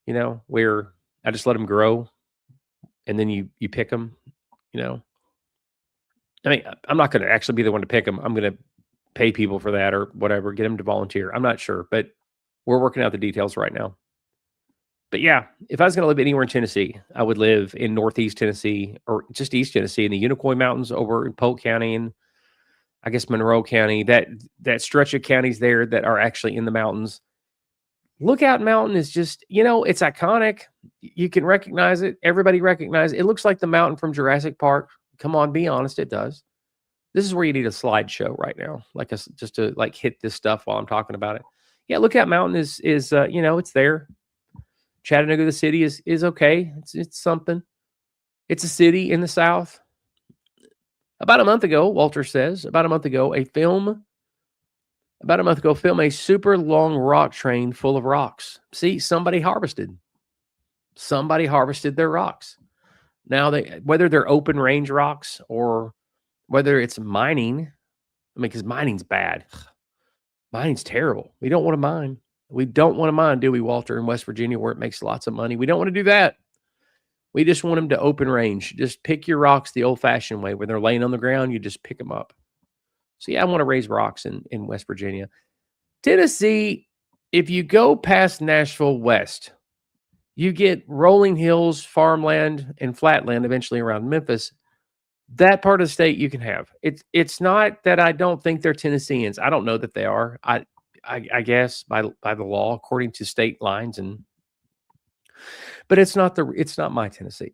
you know, where I just let them grow, and then you pick them, you know. I mean, I'm not going to actually be the one to pick them. I'm going to pay people for that or whatever, get them to volunteer. I'm not sure, but we're working out the details right now. But yeah, if I was going to live anywhere in Tennessee, I would live in Northeast Tennessee, or just East Tennessee, in the Unicoi Mountains over in Polk County and I guess Monroe County, that stretch of counties there that are actually in the mountains. Lookout Mountain is just, you know, it's iconic. You can recognize it. Everybody recognizes it. It looks like the mountain from Jurassic Park. Come on, be honest, it does. This is where you need a slideshow right now, just to like hit this stuff while I'm talking about it. Yeah, Lookout Mountain is you know, it's there. Chattanooga, the city, is okay. It's something. It's a city in the South. About a month ago, Walter says, film a super long rock train full of rocks. See, somebody harvested their rocks. Now, whether they're open range rocks or whether it's mining, I mean, because mining's bad. Mining's terrible. We don't want to mine. We don't want to mine, do we, Walter, in West Virginia, where it makes lots of money? We don't want to do that. We just want them to open range. Just pick your rocks the old-fashioned way. When they're laying on the ground, you just pick them up. So, yeah, I want to raise rocks in West Virginia. Tennessee, if you go past Nashville west, you get rolling hills, farmland, and flatland eventually around Memphis. That part of the state you can have. It's not that I don't think they're Tennesseans. I don't know that they are. I guess by the law, according to state lines, but it's not my Tennessee.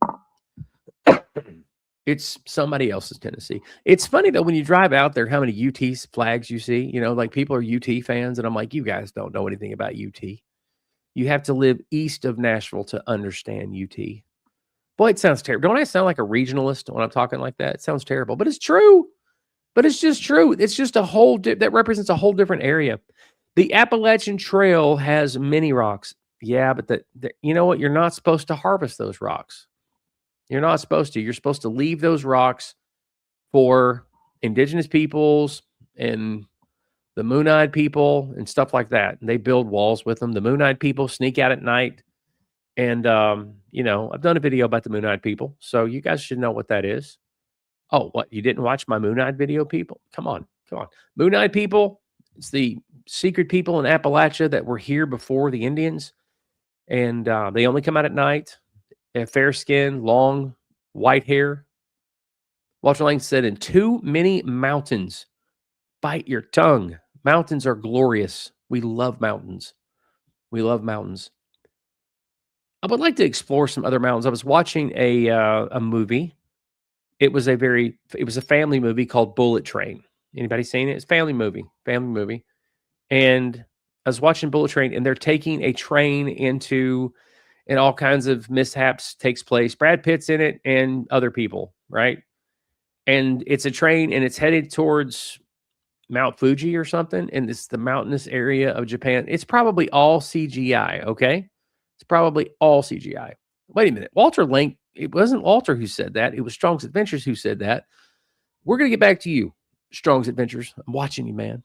It's somebody else's Tennessee. It's funny though when you drive out there, how many UT flags you see. You know, like people are UT fans, and I'm like, you guys don't know anything about UT. You have to live east of Nashville to understand UT. Boy, it sounds terrible. Don't I sound like a regionalist when I'm talking like that? It sounds terrible, but it's true. But it's just true. It's just that represents a whole different area. The Appalachian Trail has many rocks. Yeah, but you know what? You're not supposed to harvest those rocks. You're not supposed to. You're supposed to leave those rocks for indigenous peoples and the Moon-Eyed people and stuff like that. And they build walls with them. The Moon-Eyed people sneak out at night. And, you know, I've done a video about the Moon-Eyed people, so you guys should know what that is. Oh, what? You didn't watch my Moon-Eyed video, people? Come on. Moon-Eyed people, it's the secret people in Appalachia that were here before the Indians. And they only come out at night. They have fair skin, long, white hair. Walter Lang said, in too many mountains, bite your tongue. Mountains are glorious. We love mountains. I would like to explore some other mountains. I was watching a movie. It was a family movie called Bullet Train. Anybody seen it? It's a family movie. And I was watching Bullet Train, and they're taking a train and all kinds of mishaps takes place. Brad Pitt's in it and other people, right? and it's a train, and it's headed towards Mount Fuji or something, and it's the mountainous area of Japan. It's probably all CGI, okay? It's probably all CGI. Wait a minute. Walter Link, it wasn't Walter who said that. It was Strong's Adventures who said that. We're going to get back to you, Strong's Adventures. I'm watching you, man.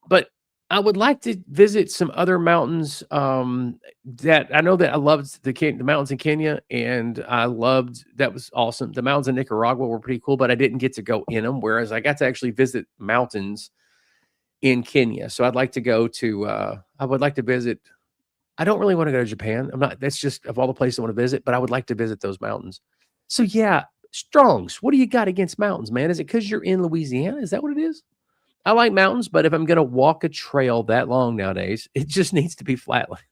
But I would like to visit some other mountains that I know that I loved the mountains in Kenya, and I loved, that was awesome. The mountains in Nicaragua were pretty cool, but I didn't get to go in them, whereas I got to actually visit mountains in Kenya. So I'd like to go to, I would like to visit, I don't really want to go to Japan. I'm not, that's just of all the places I want to visit, but I would like to visit those mountains. So yeah, Strongs, what do you got against mountains, man? Is it because you're in Louisiana? Is that what it is? I like mountains, but if I'm going to walk a trail that long nowadays, it just needs to be flatland.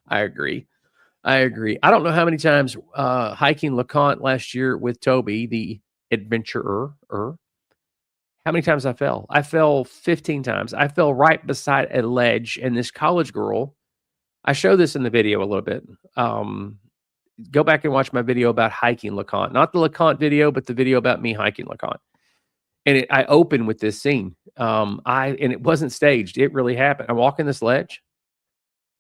I agree. I don't know how many times hiking LeConte last year with Toby, the adventurer, how many times I fell? I fell 15 times. I fell right beside a ledge, and this college girl, I show this in the video a little bit. Go back and watch my video about hiking LeConte. Not the LeConte video, but the video about me hiking LeConte. And I open with this scene. And it wasn't staged. It really happened. I'm walking this ledge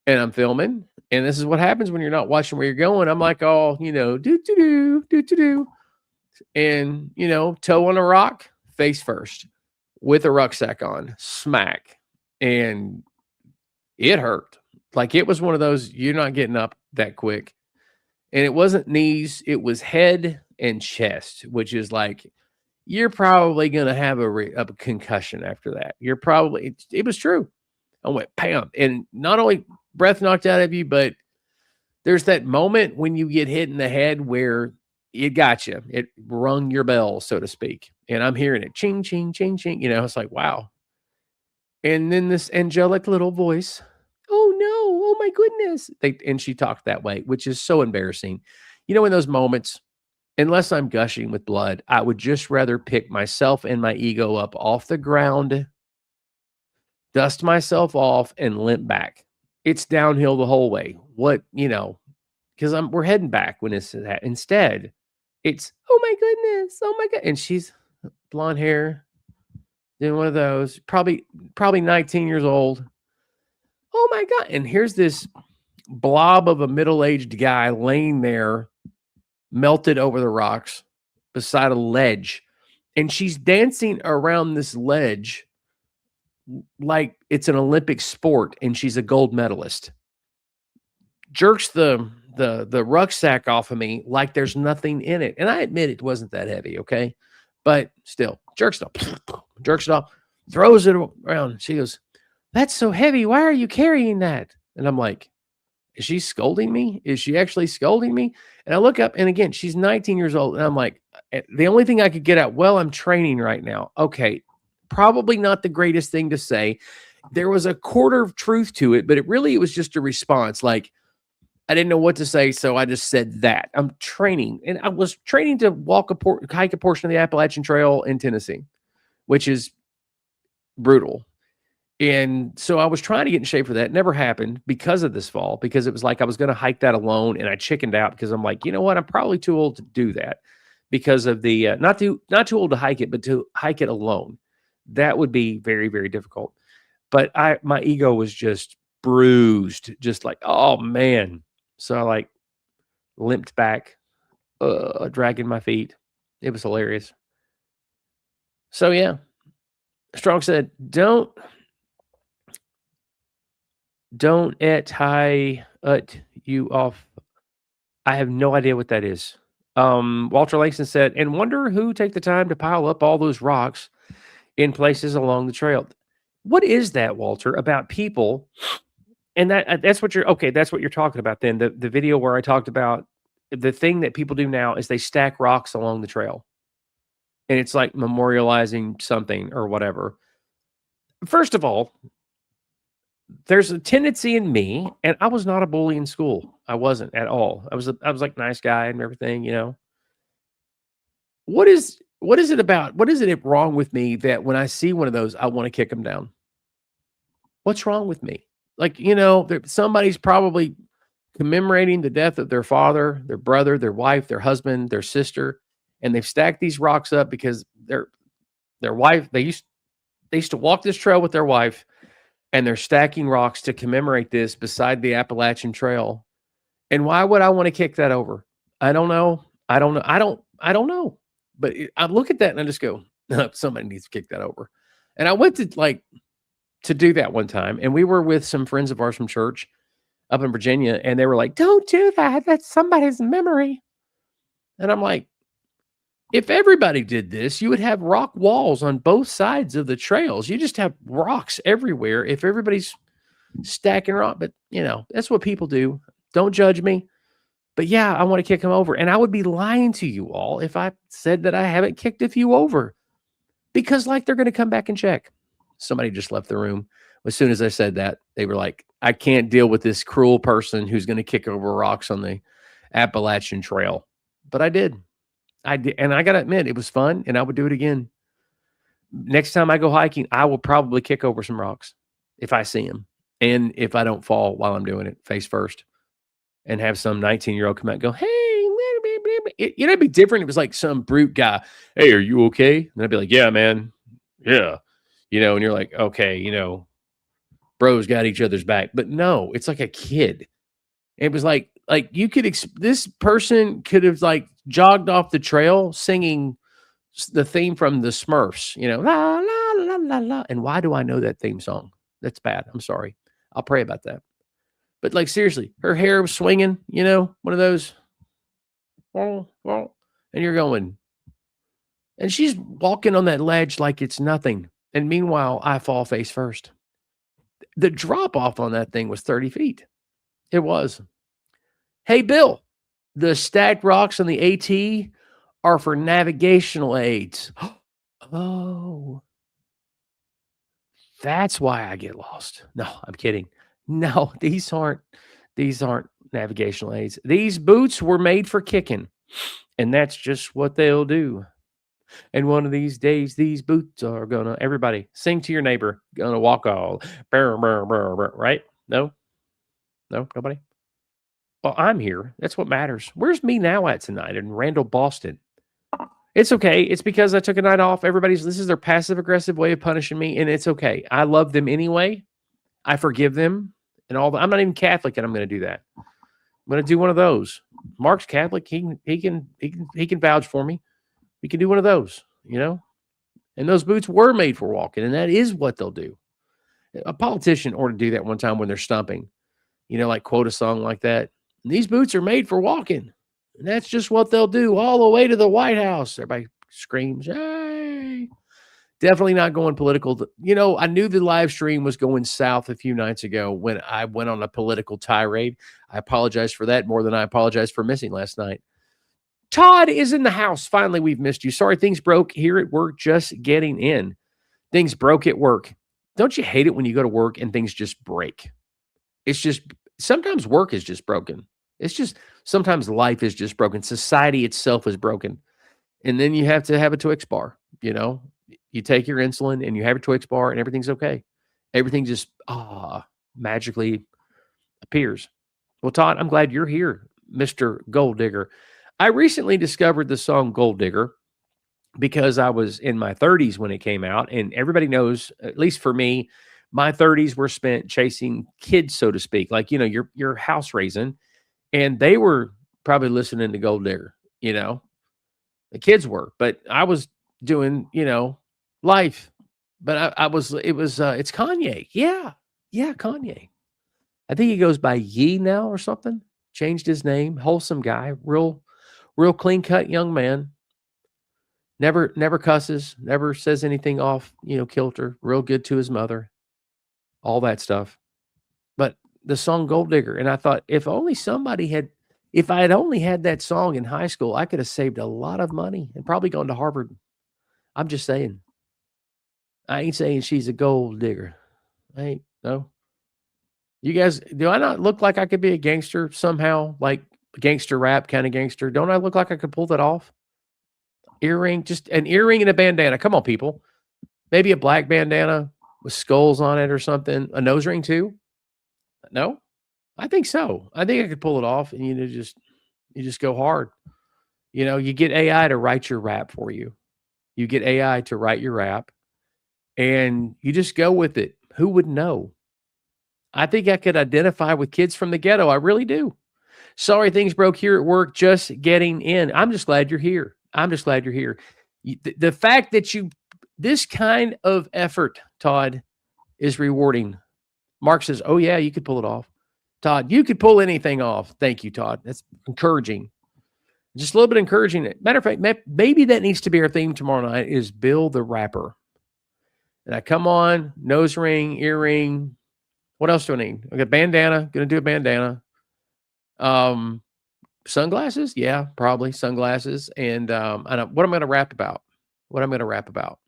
and I'm filming. And this is what happens when you're not watching where you're going. I'm like, oh, do. And, toe on a rock, face first with a rucksack on, smack. And it hurt. Like it was one of those, you're not getting up that quick. And it wasn't knees. It was head and chest, which is like, you're probably going to have a concussion after that. You're probably, it was true. I went, bam. And not only breath knocked out of you, but there's that moment when you get hit in the head where it got you. It rung your bell, so to speak. And I'm hearing it, ching, ching, ching, ching. It's like, wow. And then this angelic little voice, oh no, oh my goodness. And she talked that way, which is so embarrassing. In those moments, unless I'm gushing with blood, I would just rather pick myself and my ego up off the ground, dust myself off, and limp back. It's downhill the whole way. Because we're heading back when it's that. Instead, it's, oh my goodness, oh my God. And she's blonde hair, doing one of those, probably 19 years old. Oh my God. And here's this blob of a middle-aged guy laying there, melted over the rocks beside a ledge, and she's dancing around this ledge like it's an Olympic sport and she's a gold medalist. Jerks the rucksack off of me like there's nothing in it, and I admit it wasn't that heavy, okay, but still jerks it off, throws it around. She goes, that's so heavy, why are you carrying that? And I'm like, is she scolding me? Is she actually scolding me? And I look up, and again, she's 19 years old. And I'm like, the only thing I could get out, well, I'm training right now. Okay, probably not the greatest thing to say. There was a quarter of truth to it, but it was just a response. Like, I didn't know what to say, so I just said that. I'm training. And I was training to hike a portion of the Appalachian Trail in Tennessee, which is brutal. And so I was trying to get in shape for that. It never happened because of this fall, because it was like I was going to hike that alone, and I chickened out because I'm like, you know what? I'm probably too old to do that because of the not too old to hike it, but to hike it alone. That would be very, very difficult. But my ego was just bruised, just like, oh man. So I like limped back, dragging my feet. It was hilarious. So yeah, Strong said, don't you off. I have no idea what that is. Walter Langston said, and wonder who take the time to pile up all those rocks in places along the trail. What is that, Walter, about people? And that's what you're talking about then. The video where I talked about the thing that people do now is they stack rocks along the trail. And it's like memorializing something or whatever. First of all, there's a tendency in me, and I was not a bully in school. I wasn't at all. I was like nice guy and everything, What is it about? What is it wrong with me that when I see one of those, I want to kick them down? What's wrong with me? Like, somebody's probably commemorating the death of their father, their brother, their wife, their husband, their sister, and they've stacked these rocks up because their wife, they used to walk this trail with their wife, and they're stacking rocks to commemorate this beside the Appalachian Trail. And why would I want to kick that over? I don't know. I don't know. But I look at that and I just go, no, somebody needs to kick that over. And I went to do that one time, and we were with some friends of ours from church up in Virginia, and they were like, don't do that. That's somebody's memory. And I'm like, if everybody did this, you would have rock walls on both sides of the trails. You just have rocks everywhere if everybody's stacking rock. But, that's what people do. Don't judge me. But yeah, I want to kick them over. And I would be lying to you all if I said that I haven't kicked a few over. Because they're going to come back and check. Somebody just left the room. As soon as I said that, they were like, I can't deal with this cruel person who's going to kick over rocks on the Appalachian Trail. But I did. And I got to admit, it was fun, and I would do it again. Next time I go hiking, I will probably kick over some rocks if I see them. And if I don't fall while I'm doing it, face first, and have some 19-year-old come out and go, hey, it'd be different. It was like some brute guy. Hey, are you okay? And I'd be like, yeah, man. Yeah. And you're like, okay, bros got each other's back. But no, it's like a kid. It was like you could, this person could have jogged off the trail singing the theme from the Smurfs, la, la, la, la, la. And why do I know that theme song? That's bad. I'm sorry. I'll pray about that. But seriously, her hair was swinging, one of those. And you're going, and she's walking on that ledge like it's nothing. And meanwhile, I fall face first. The drop off on that thing was 30 feet. It was. Hey, Bill, the stacked rocks on the AT are for navigational aids. Oh, that's why I get lost. No, I'm kidding. No, these aren't navigational aids. These boots were made for kicking, and that's just what they'll do. And one of these days, these boots are gonna, everybody sing to your neighbor, gonna walk all, right? No, nobody. Well, I'm here. That's what matters. Where's me now at tonight in Randall, Boston? It's okay. It's because I took a night off. This is their passive aggressive way of punishing me, and it's okay. I love them anyway. I forgive them and all that. I'm not even Catholic, and I'm going to do that. I'm going to do one of those. Mark's Catholic. He can vouch for me. We can do one of those, And those boots were made for walking, and that is what they'll do. A politician ought to do that one time when they're stumping, quote a song like that. And these boots are made for walking, and that's just what they'll do all the way to the White House. Everybody screams, hey. Definitely not going political. I knew the live stream was going south a few nights ago when I went on a political tirade. I apologize for that more than I apologize for missing last night. Todd is in the house. Finally, we've missed you. Sorry, things broke here at work. Just getting in. Things broke at work. Don't you hate it when you go to work and things just break? It's just, sometimes work is just broken. It's just, sometimes life is just broken. Society itself is broken. And then you have to have a Twix bar, You take your insulin and you have your Twix bar and everything's okay. Everything just, magically appears. Well, Todd, I'm glad you're here, Mr. Gold Digger. I recently discovered the song Gold Digger because I was in my 30s when it came out, and everybody knows, at least for me, my 30s were spent chasing kids, so to speak, your house raising, and they were probably listening to Gold Digger, the kids were, but I was doing, life. But it's Kanye. Yeah, Kanye. I think he goes by Ye now or something. Changed his name. Wholesome guy. Real clean cut young man. Never cusses. Never says anything off, kilter. Real good to his mother. All that stuff. But the song Gold Digger. And I thought, if I had only had that song in high school, I could have saved a lot of money and probably gone to Harvard. I'm just saying. I ain't saying she's a gold digger. No. You guys, do I not look like I could be a gangster somehow? Like gangster rap kind of gangster? Don't I look like I could pull that off? Earring, just an earring and a bandana. Come on, people. Maybe a black bandana with skulls on it or something. A nose ring too? No? I think so. I think I could pull it off, and you just go hard. You get AI to write your rap for you. You get AI to write your rap and you just go with it. Who would know? I think I could identify with kids from the ghetto. I really do. Sorry, things broke here at work. Just getting in. I'm just glad you're here. I'm just glad you're here. The fact that this kind of effort, Todd, is rewarding. Mark says, oh, yeah, you could pull it off. Todd, you could pull anything off. Thank you, Todd. That's encouraging. Just a little bit encouraging. Matter of fact, maybe that needs to be our theme tomorrow night is Bill the Rapper. And I come on, nose ring, earring. What else do I need? I got bandana. Going to do a bandana. Sunglasses? Yeah, probably sunglasses. And what am I going to rap about? What I'm going to rap about?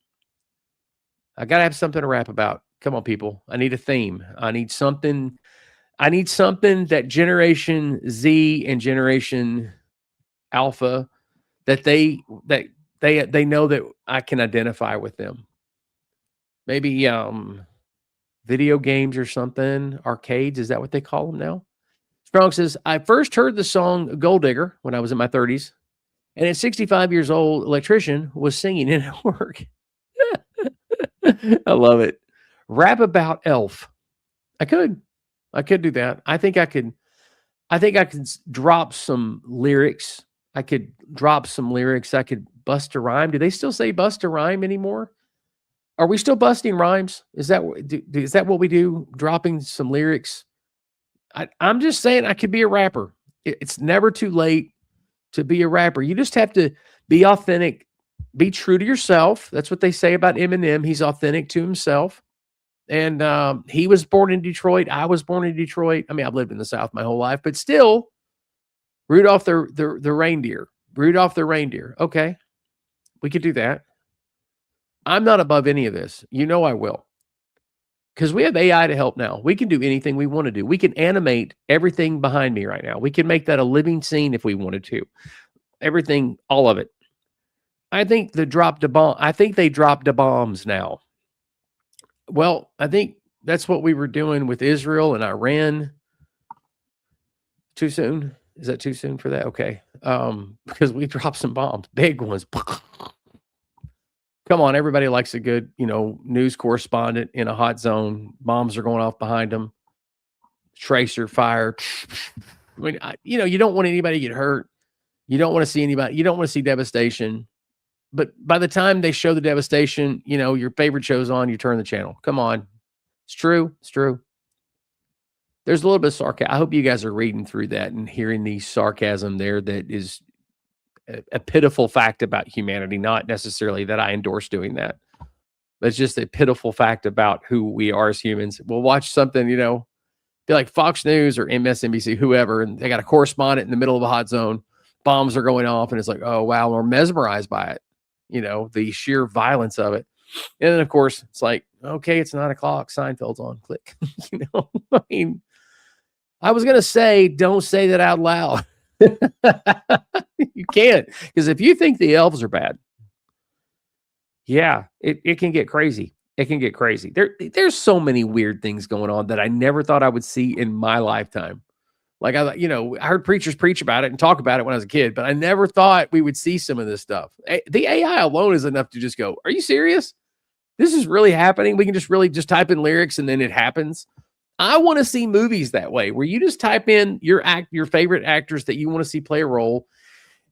I got to have something to rap about. Come on, people. I need a theme. I need something that Generation Z and Generation Alpha that they know that I can identify with them. Maybe video games or something, arcades. Is that what they call them now? Strong says, I first heard the song Gold Digger when I was in my 30s. And at 65 years old, electrician was singing it at work. I love it. Rap about Elf. I could do that. I think I could drop some lyrics. I could bust a rhyme. Do they still say bust a rhyme anymore? Are we still busting rhymes? Is that what we do? Dropping some lyrics? I'm just saying I could be a rapper. It's never too late to be a rapper. You just have to be authentic, be true to yourself. That's what they say about Eminem. He's authentic to himself. And he was born in Detroit. I was born in Detroit. I mean, I've lived in the South my whole life, but still, Rudolph the reindeer. Rudolph the reindeer. Okay, we could do that. I'm not above any of this. You know I will. Because we have AI to help now. We can do anything we want to do. We can animate everything behind me right now. We can make that a living scene if we wanted to. Everything, all of it. I think they dropped the bombs now. Well, I think that's what we were doing with Israel and Iran. Too soon? Is that too soon for that? Okay. Because we dropped some bombs, big ones. Come on, everybody likes a good, news correspondent in a hot zone. Bombs are going off behind them. Tracer fire. I mean, you don't want anybody to get hurt. You don't want to see anybody. You don't want to see devastation. But by the time they show the devastation, your favorite show's on, you turn the channel. Come on. It's true. It's true. There's a little bit of sarcasm. I hope you guys are reading through that and hearing the sarcasm there that is a pitiful fact about humanity, not necessarily that I endorse doing that, but it's just a pitiful fact about who we are as humans. We'll watch something, be like Fox News or MSNBC, whoever, and they got a correspondent in the middle of a hot zone. Bombs are going off, and it's like, oh, wow, we're mesmerized by it, the sheer violence of it. And then, of course, it's like, okay, it's 9 o'clock. Seinfeld's on. Click. I mean, I was going to say, don't say that out loud. You can't, because if you think the elves are bad, yeah, it can get crazy. It can get crazy. There's so many weird things going on that I never thought I would see in my lifetime. Like I heard preachers preach about it and talk about it when I was a kid, but I never thought we would see some of this stuff. The AI alone is enough to just go, are you serious? This is really happening. We can just type in lyrics and then it happens. I want to see movies that way, where you just type in your favorite actors that you want to see play a role,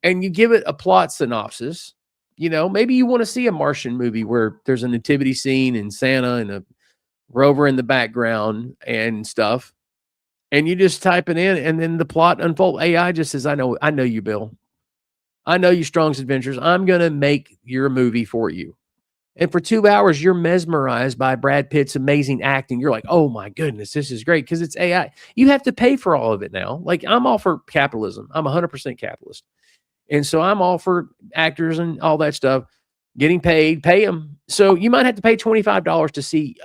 and you give it a plot synopsis. Maybe you want to see a Martian movie where there's a nativity scene and Santa and a rover in the background and stuff, and you just type it in, and then the plot unfolds. AI just says, "I know you, Bill. I know you, Strong's Adventures. I'm gonna make your movie for you." And for 2 hours, you're mesmerized by Brad Pitt's amazing acting. You're like, oh my goodness, this is great, because it's AI. You have to pay for all of it now. Like, I'm all for capitalism. I'm 100% capitalist. And so I'm all for actors and all that stuff getting paid, pay them. So you might have to pay $25 to see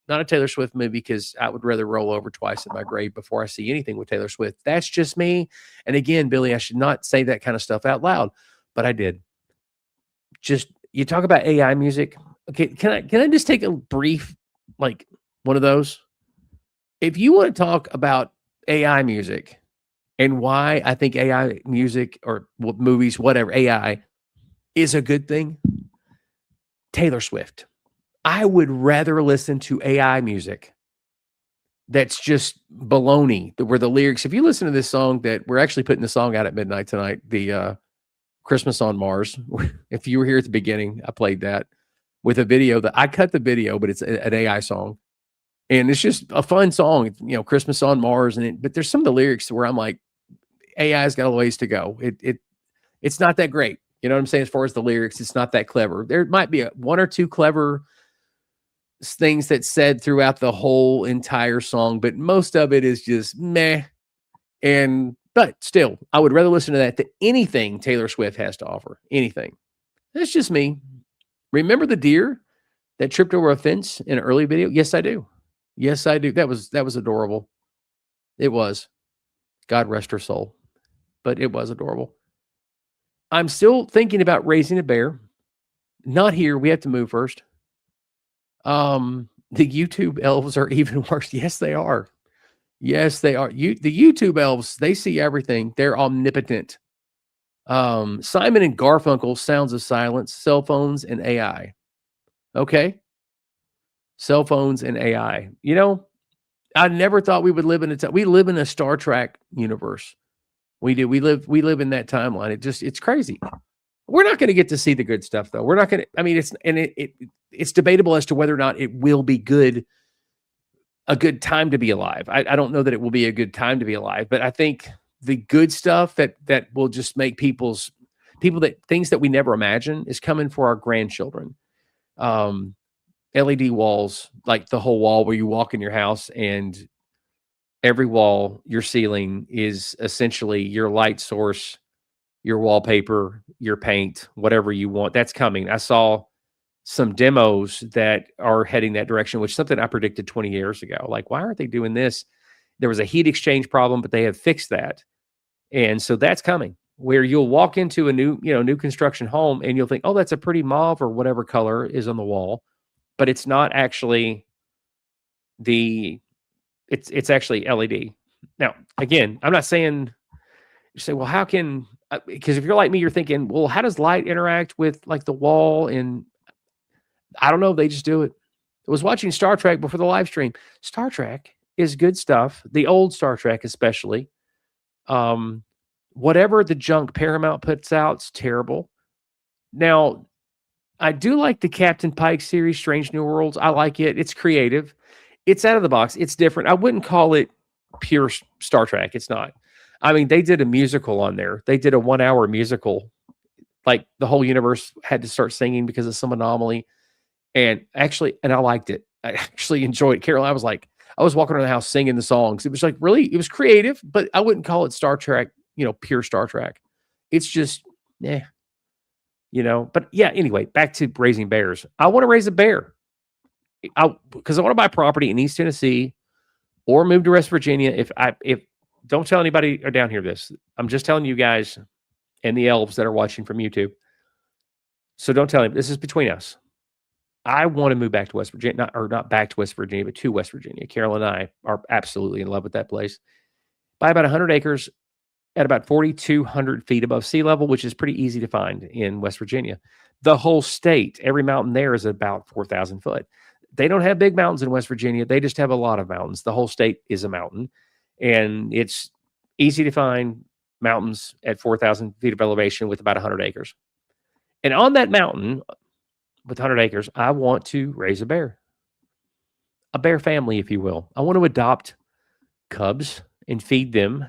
not a Taylor Swift movie, because I would rather roll over twice in my grave before I see anything with Taylor Swift. That's just me. And again, Billy, I should not say that kind of stuff out loud, but I did. You talk about AI music. Okay, can I just take a brief, one of those? If you want to talk about AI music and why I think AI music or movies, whatever, AI is a good thing. Taylor Swift. I would rather listen to AI music that's just baloney, where the lyrics, if you listen to this song that we're actually putting the song out at midnight tonight, the Christmas on Mars. If you were here at the beginning, I played that with a video that I cut the video, but it's an AI song. And it's just a fun song, you know, Christmas on Mars. But there's some of the lyrics where I'm like, AI's got a ways to go. It's not that great. You know what I'm saying? As far as the lyrics, it's not that clever. There might be one or two clever things that's said throughout the whole entire song, but most of it is just meh. But still, I would rather listen to that than anything Taylor Swift has to offer. Anything. That's just me. Remember the deer that tripped over a fence in an early video? Yes, I do. Yes, I do. That was adorable. It was. God rest her soul. But it was adorable. I'm still thinking about raising a bear. Not here. We have to move first. The YouTube elves are even worse. Yes, they are. Yes, they are. The YouTube elves, they see everything. They're omnipotent. Simon and Garfunkel, Sounds of Silence, cell phones and AI. Okay. Cell phones and AI. You know, I never thought we would live in we live in a Star Trek universe. We do. We live in that timeline. It's crazy. We're not going to get to see the good stuff though. We're not going to, I mean, it's debatable as to whether or not it will be a good time to be alive. I don't know that it will be a good time to be alive, but I think the good stuff that will just make things that we never imagine is coming for our grandchildren. LED walls, like the whole wall where you walk in your house and every wall, your ceiling is essentially your light source, your wallpaper, your paint, whatever you want. That's coming. I saw some demos that are heading that direction, which is something I predicted 20 years ago. Like, why aren't they doing this? There was a heat exchange problem, but they have fixed that. And so that's coming, where you'll walk into a new construction home and you'll think, oh, that's a pretty mauve or whatever color is on the wall. But it's not actually it's actually LED. Now, again, I'm not saying, you say, well, how can, because if you're like me, you're thinking, well, how does light interact with like the wall? And I don't know. They just do it. I was watching Star Trek before the live stream. Star Trek is good stuff. The old Star Trek, especially. Whatever the junk Paramount puts out, it's terrible. Now, I do like the Captain Pike series, Strange New Worlds. I like it. It's creative. It's out of the box. It's different. I wouldn't call it pure Star Trek. It's not. I mean, they did a musical on there. They did a 1-hour musical. Like the whole universe had to start singing because of some anomaly. And I liked it. I actually enjoyed it. Carol, I was walking around the house singing the songs. It was like, really, it was creative, but I wouldn't call it Star Trek, pure Star Trek. It's just, but yeah, anyway, back to raising bears. I want to raise a bear because I want to buy property in East Tennessee or move to West Virginia. If don't tell anybody down here this, I'm just telling you guys and the elves that are watching from YouTube. So don't tell him, this is between us. I want to move back to West Virginia, not back to West Virginia, but to West Virginia. Carol and I are absolutely in love with that place. Buy about 100 acres at about 4,200 feet above sea level, which is pretty easy to find in West Virginia. The whole state, every mountain there is about 4,000 foot. They don't have big mountains in West Virginia. They just have a lot of mountains. The whole state is a mountain, and it's easy to find mountains at 4,000 feet of elevation with about 100 acres. And on that mountain, with 100 acres, I want to raise a bear family, if you will. I want to adopt cubs and feed them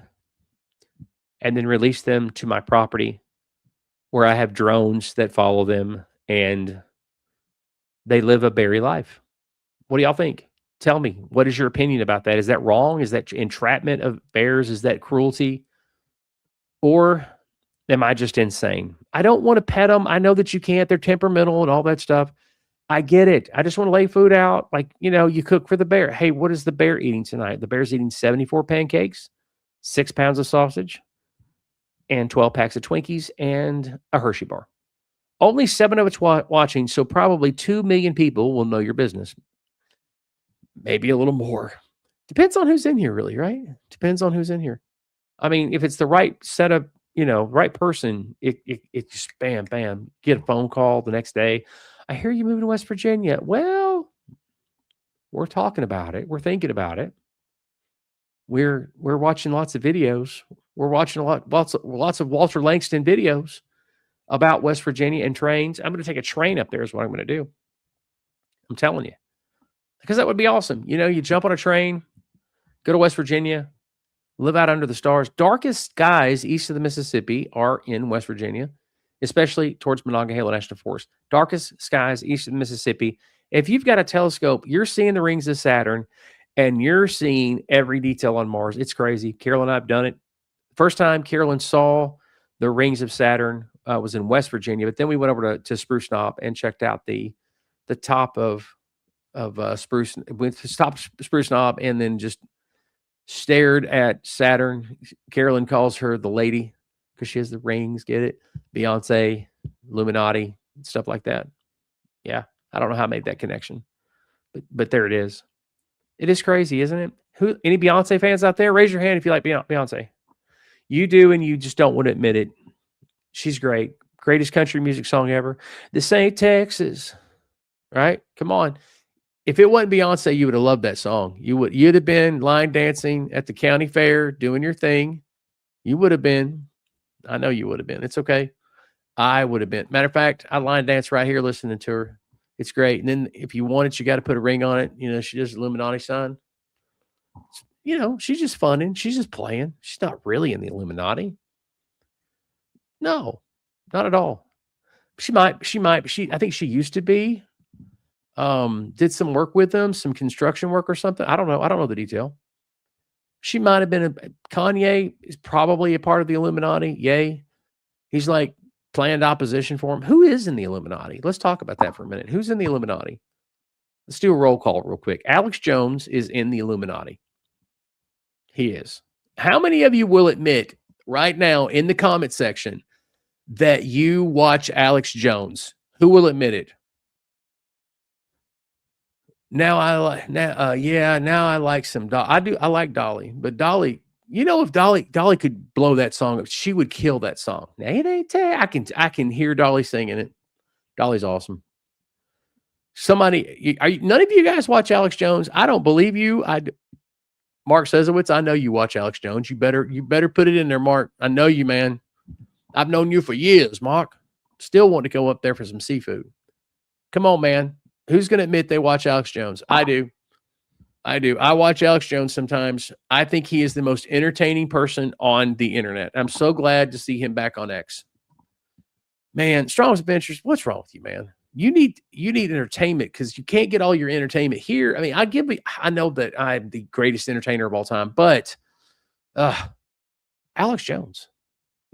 and then release them to my property where I have drones that follow them and they live a berry life. What do y'all think? Tell me, what is your opinion about that? Is that wrong? Is that entrapment of bears? Is that cruelty? Or am I just insane? I don't want to pet them. I know that you can't. They're temperamental and all that stuff. I get it. I just want to lay food out. Like, you cook for the bear. Hey, what is the bear eating tonight? The bear's eating 74 pancakes, 6 pounds of sausage, and 12 packs of Twinkies, and a Hershey bar. Only 7 of us watching, so probably 2 million people will know your business. Maybe a little more. Depends on who's in here, really, right? Depends on who's in here. I mean, if it's the right setup, right person, it just bam, bam, get a phone call the next day. I hear you moving to West Virginia. Well, we're talking about it. We're thinking about it. We're watching lots of videos. We're watching lots of Walter Langston videos about West Virginia and trains. I'm going to take a train up there is what I'm going to do. I'm telling you, because that would be awesome. You jump on a train, go to West Virginia, live out under the stars. Darkest skies east of the Mississippi are in West Virginia, especially towards Monongahela National Forest. Darkest skies east of the Mississippi. If you've got a telescope, you're seeing the rings of Saturn, and you're seeing every detail on Mars. It's crazy. Carol and I have done it. First time Carolyn saw the rings of Saturn was in West Virginia, but then we went over to Spruce Knob and checked out the top of Spruce. Went to top Spruce Knob and then just stared at Saturn. Carolyn calls her the lady because she has the rings. Get it? Beyonce, Illuminati, stuff like that. Yeah, I don't know how I made that connection, but there it is. It is crazy, isn't it? Any Beyonce fans out there? Raise your hand if you like Beyonce. You do, and you just don't want to admit it. She's great. Greatest country music song ever. This ain't Texas, right? Come on. If it wasn't Beyonce, you would have loved that song. You'd have been line dancing at the county fair, doing your thing. You would have been. I know you would have been. It's okay. I would have been. Matter of fact, I line dance right here listening to her. It's great. And then if you want it, you got to put a ring on it. She does Illuminati sign. She's just funning. She's just playing. She's not really in the Illuminati. No, not at all. She might. I think she used to be. Did some work with them, some construction work or something. I don't know. I don't know the detail. She might have been Kanye is probably a part of the Illuminati. Yay. He's like planned opposition for him. Who is in the Illuminati? Let's talk about that for a minute. Who's in the Illuminati? Let's do a roll call real quick. Alex Jones is in the Illuminati. He is. How many of you will admit right now in the comment section that you watch Alex Jones? Who will admit it? Now I like some Dolly. I like Dolly, but Dolly, if Dolly could blow that song up, she would kill that song. I can hear Dolly singing it. Dolly's awesome. None of you guys watch Alex Jones? I don't believe you. Mark Sezowitz, I know you watch Alex Jones. You better put it in there, Mark. I know you, man. I've known you for years, Mark. Still want to go up there for some seafood. Come on, man. Who's going to admit they watch Alex Jones? I do. I watch Alex Jones sometimes. I think he is the most entertaining person on the internet. I'm so glad to see him back on X. Man, Strong's Adventures, what's wrong with you, man? You need entertainment because you can't get all your entertainment here. I mean, I know that I'm the greatest entertainer of all time, but Alex Jones,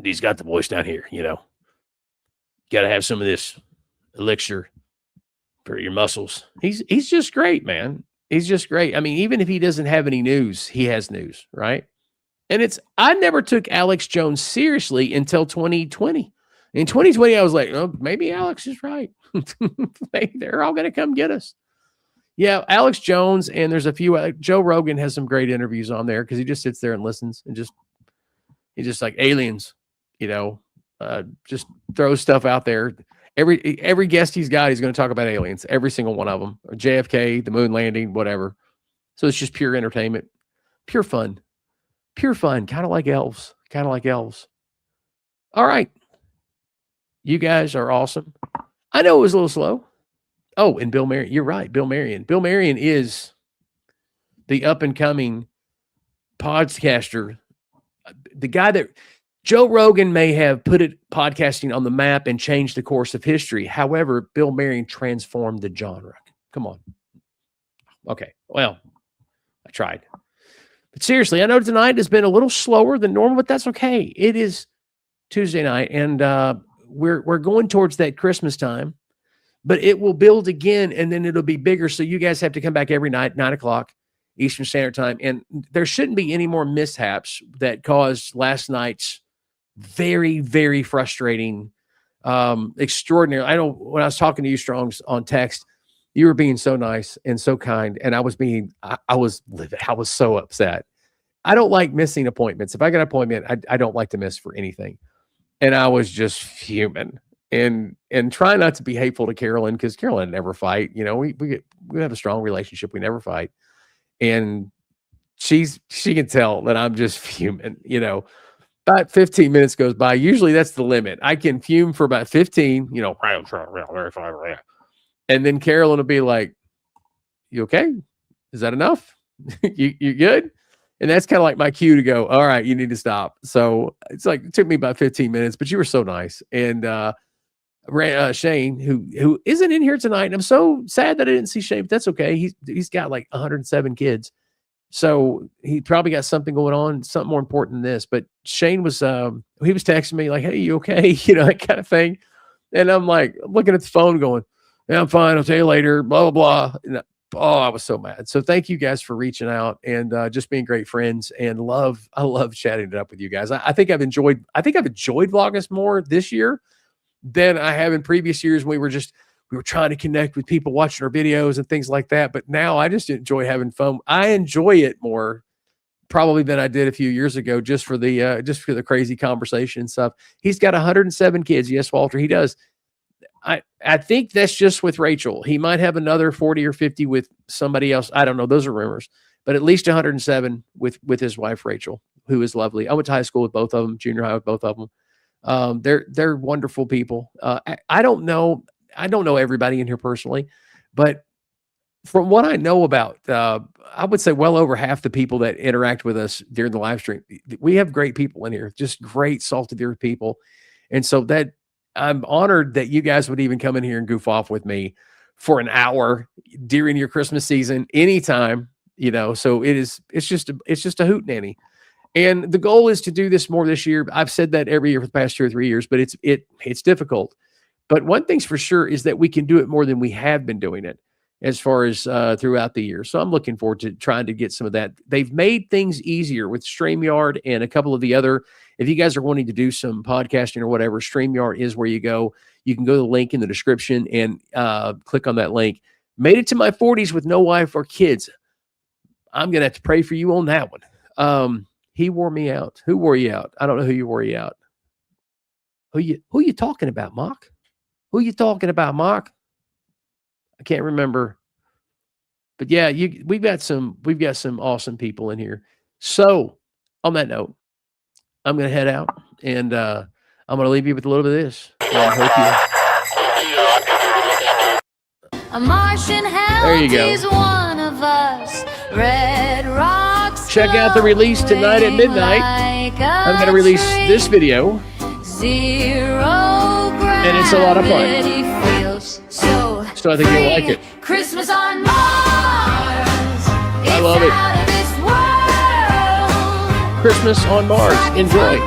he's got the voice down here, Got to have some of this elixir for your muscles. He's just great, man. He's just great. I mean, even if he doesn't have any news, he has news, right? And I never took Alex Jones seriously until 2020. In 2020, I was like, oh, maybe Alex is right. Maybe they're all going to come get us. Yeah, Alex Jones, and there's a few. Joe Rogan has some great interviews on there because he just sits there and listens and he's just like aliens, just throws stuff out there. Every guest he's got, he's going to talk about aliens. Every single one of them, or JFK, the moon landing, whatever. So it's just pure entertainment, pure fun, kind of like elves. All right. You guys are awesome. I know it was a little slow. Oh, and Bill Marion. You're right. Bill Marion. Bill Marion is the up and coming podcaster. The guy that Joe Rogan may have put podcasting on the map and changed the course of history. However, Bill Marion transformed the genre. Come on. Okay. Well, I tried. But seriously, I know tonight has been a little slower than normal, but that's okay. It is Tuesday night, and we're going towards that Christmas time, but it will build again, and then it'll be bigger. So you guys have to come back every night, 9:00 Eastern Standard Time. And there shouldn't be any more mishaps that caused last night's very, very frustrating, extraordinary. I know when I was talking to you, Strongs, on text, you were being so nice and so kind. And I was livid. I was so upset. I don't like missing appointments. If I got an appointment, I don't like to miss for anything. And I was just fuming and try not to be hateful to Carolyn, because Carolyn never fight. You know, we have a strong relationship. We never fight. And she can tell that I'm just fuming, you know. About 15 minutes goes by. Usually that's the limit. I can fume for about 15, you know, and then Carolyn will be like, "You okay? Is that enough? you good?" And that's kind of like my cue to go, "All right, you need to stop." So it's like, it took me about 15 minutes, but you were so nice. And Shane, who isn't in here tonight, and I'm so sad that I didn't see Shane, but that's okay. He's got like 107 kids. So he probably got something going on, something more important than this. But Shane was, he was texting me like, "Hey, you okay?" You know, that kind of thing. And I'm like, looking at the phone going, "Yeah, I'm fine. I'll tell you later, blah, blah, blah." And, I was so mad. So thank you guys for reaching out and just being great friends, and I love chatting it up with you guys. I think I've enjoyed Vlogmas more this year than I have in previous years. We were trying to connect with people watching our videos and things like that. But now I just enjoy having fun. I enjoy it more probably than I did a few years ago, just for the crazy conversation and stuff. He's got 107 kids. Yes, Walter, he does. I think that's just with Rachel. He might have another 40 or 50 with somebody else. I don't know. Those are rumors, but at least 107 with his wife, Rachel, who is lovely. I went to high school with both of them, junior high with both of them. They're wonderful people. I don't know everybody in here personally, but from what I know about, I would say well over half the people that interact with us during the live stream, we have great people in here, just great salted earth people. And so that I'm honored that you guys would even come in here and goof off with me for an hour during your Christmas season, anytime, you know. So it's just a hootenanny. And the goal is to do this more this year. I've said that every year for the past 2 or 3 years, but it's difficult. But one thing's for sure is that we can do it more than we have been doing it as far as throughout the year. So I'm looking forward to trying to get some of that. They've made things easier with StreamYard and a couple of the other. If you guys are wanting to do some podcasting or whatever, StreamYard is where you go. You can go to the link in the description and click on that link. Made it to my 40s with no wife or kids. I'm going to have to pray for you on that one. He wore me out. Who wore you out? I don't know who you wore you out. Who you talking about, Mark? Who you talking about, Mark? I can't remember. But yeah, we've got some awesome people in here. So on that note, I'm going to head out, and I'm going to leave you with a little bit of this. I hope A Martian hell is one of us. Red rocks. Check out the release tonight at midnight. I'm going to release this video. And it's a lot of fun. So I think you'll like it. Christmas on Mars. I love it. Christmas on Mars. Enjoy.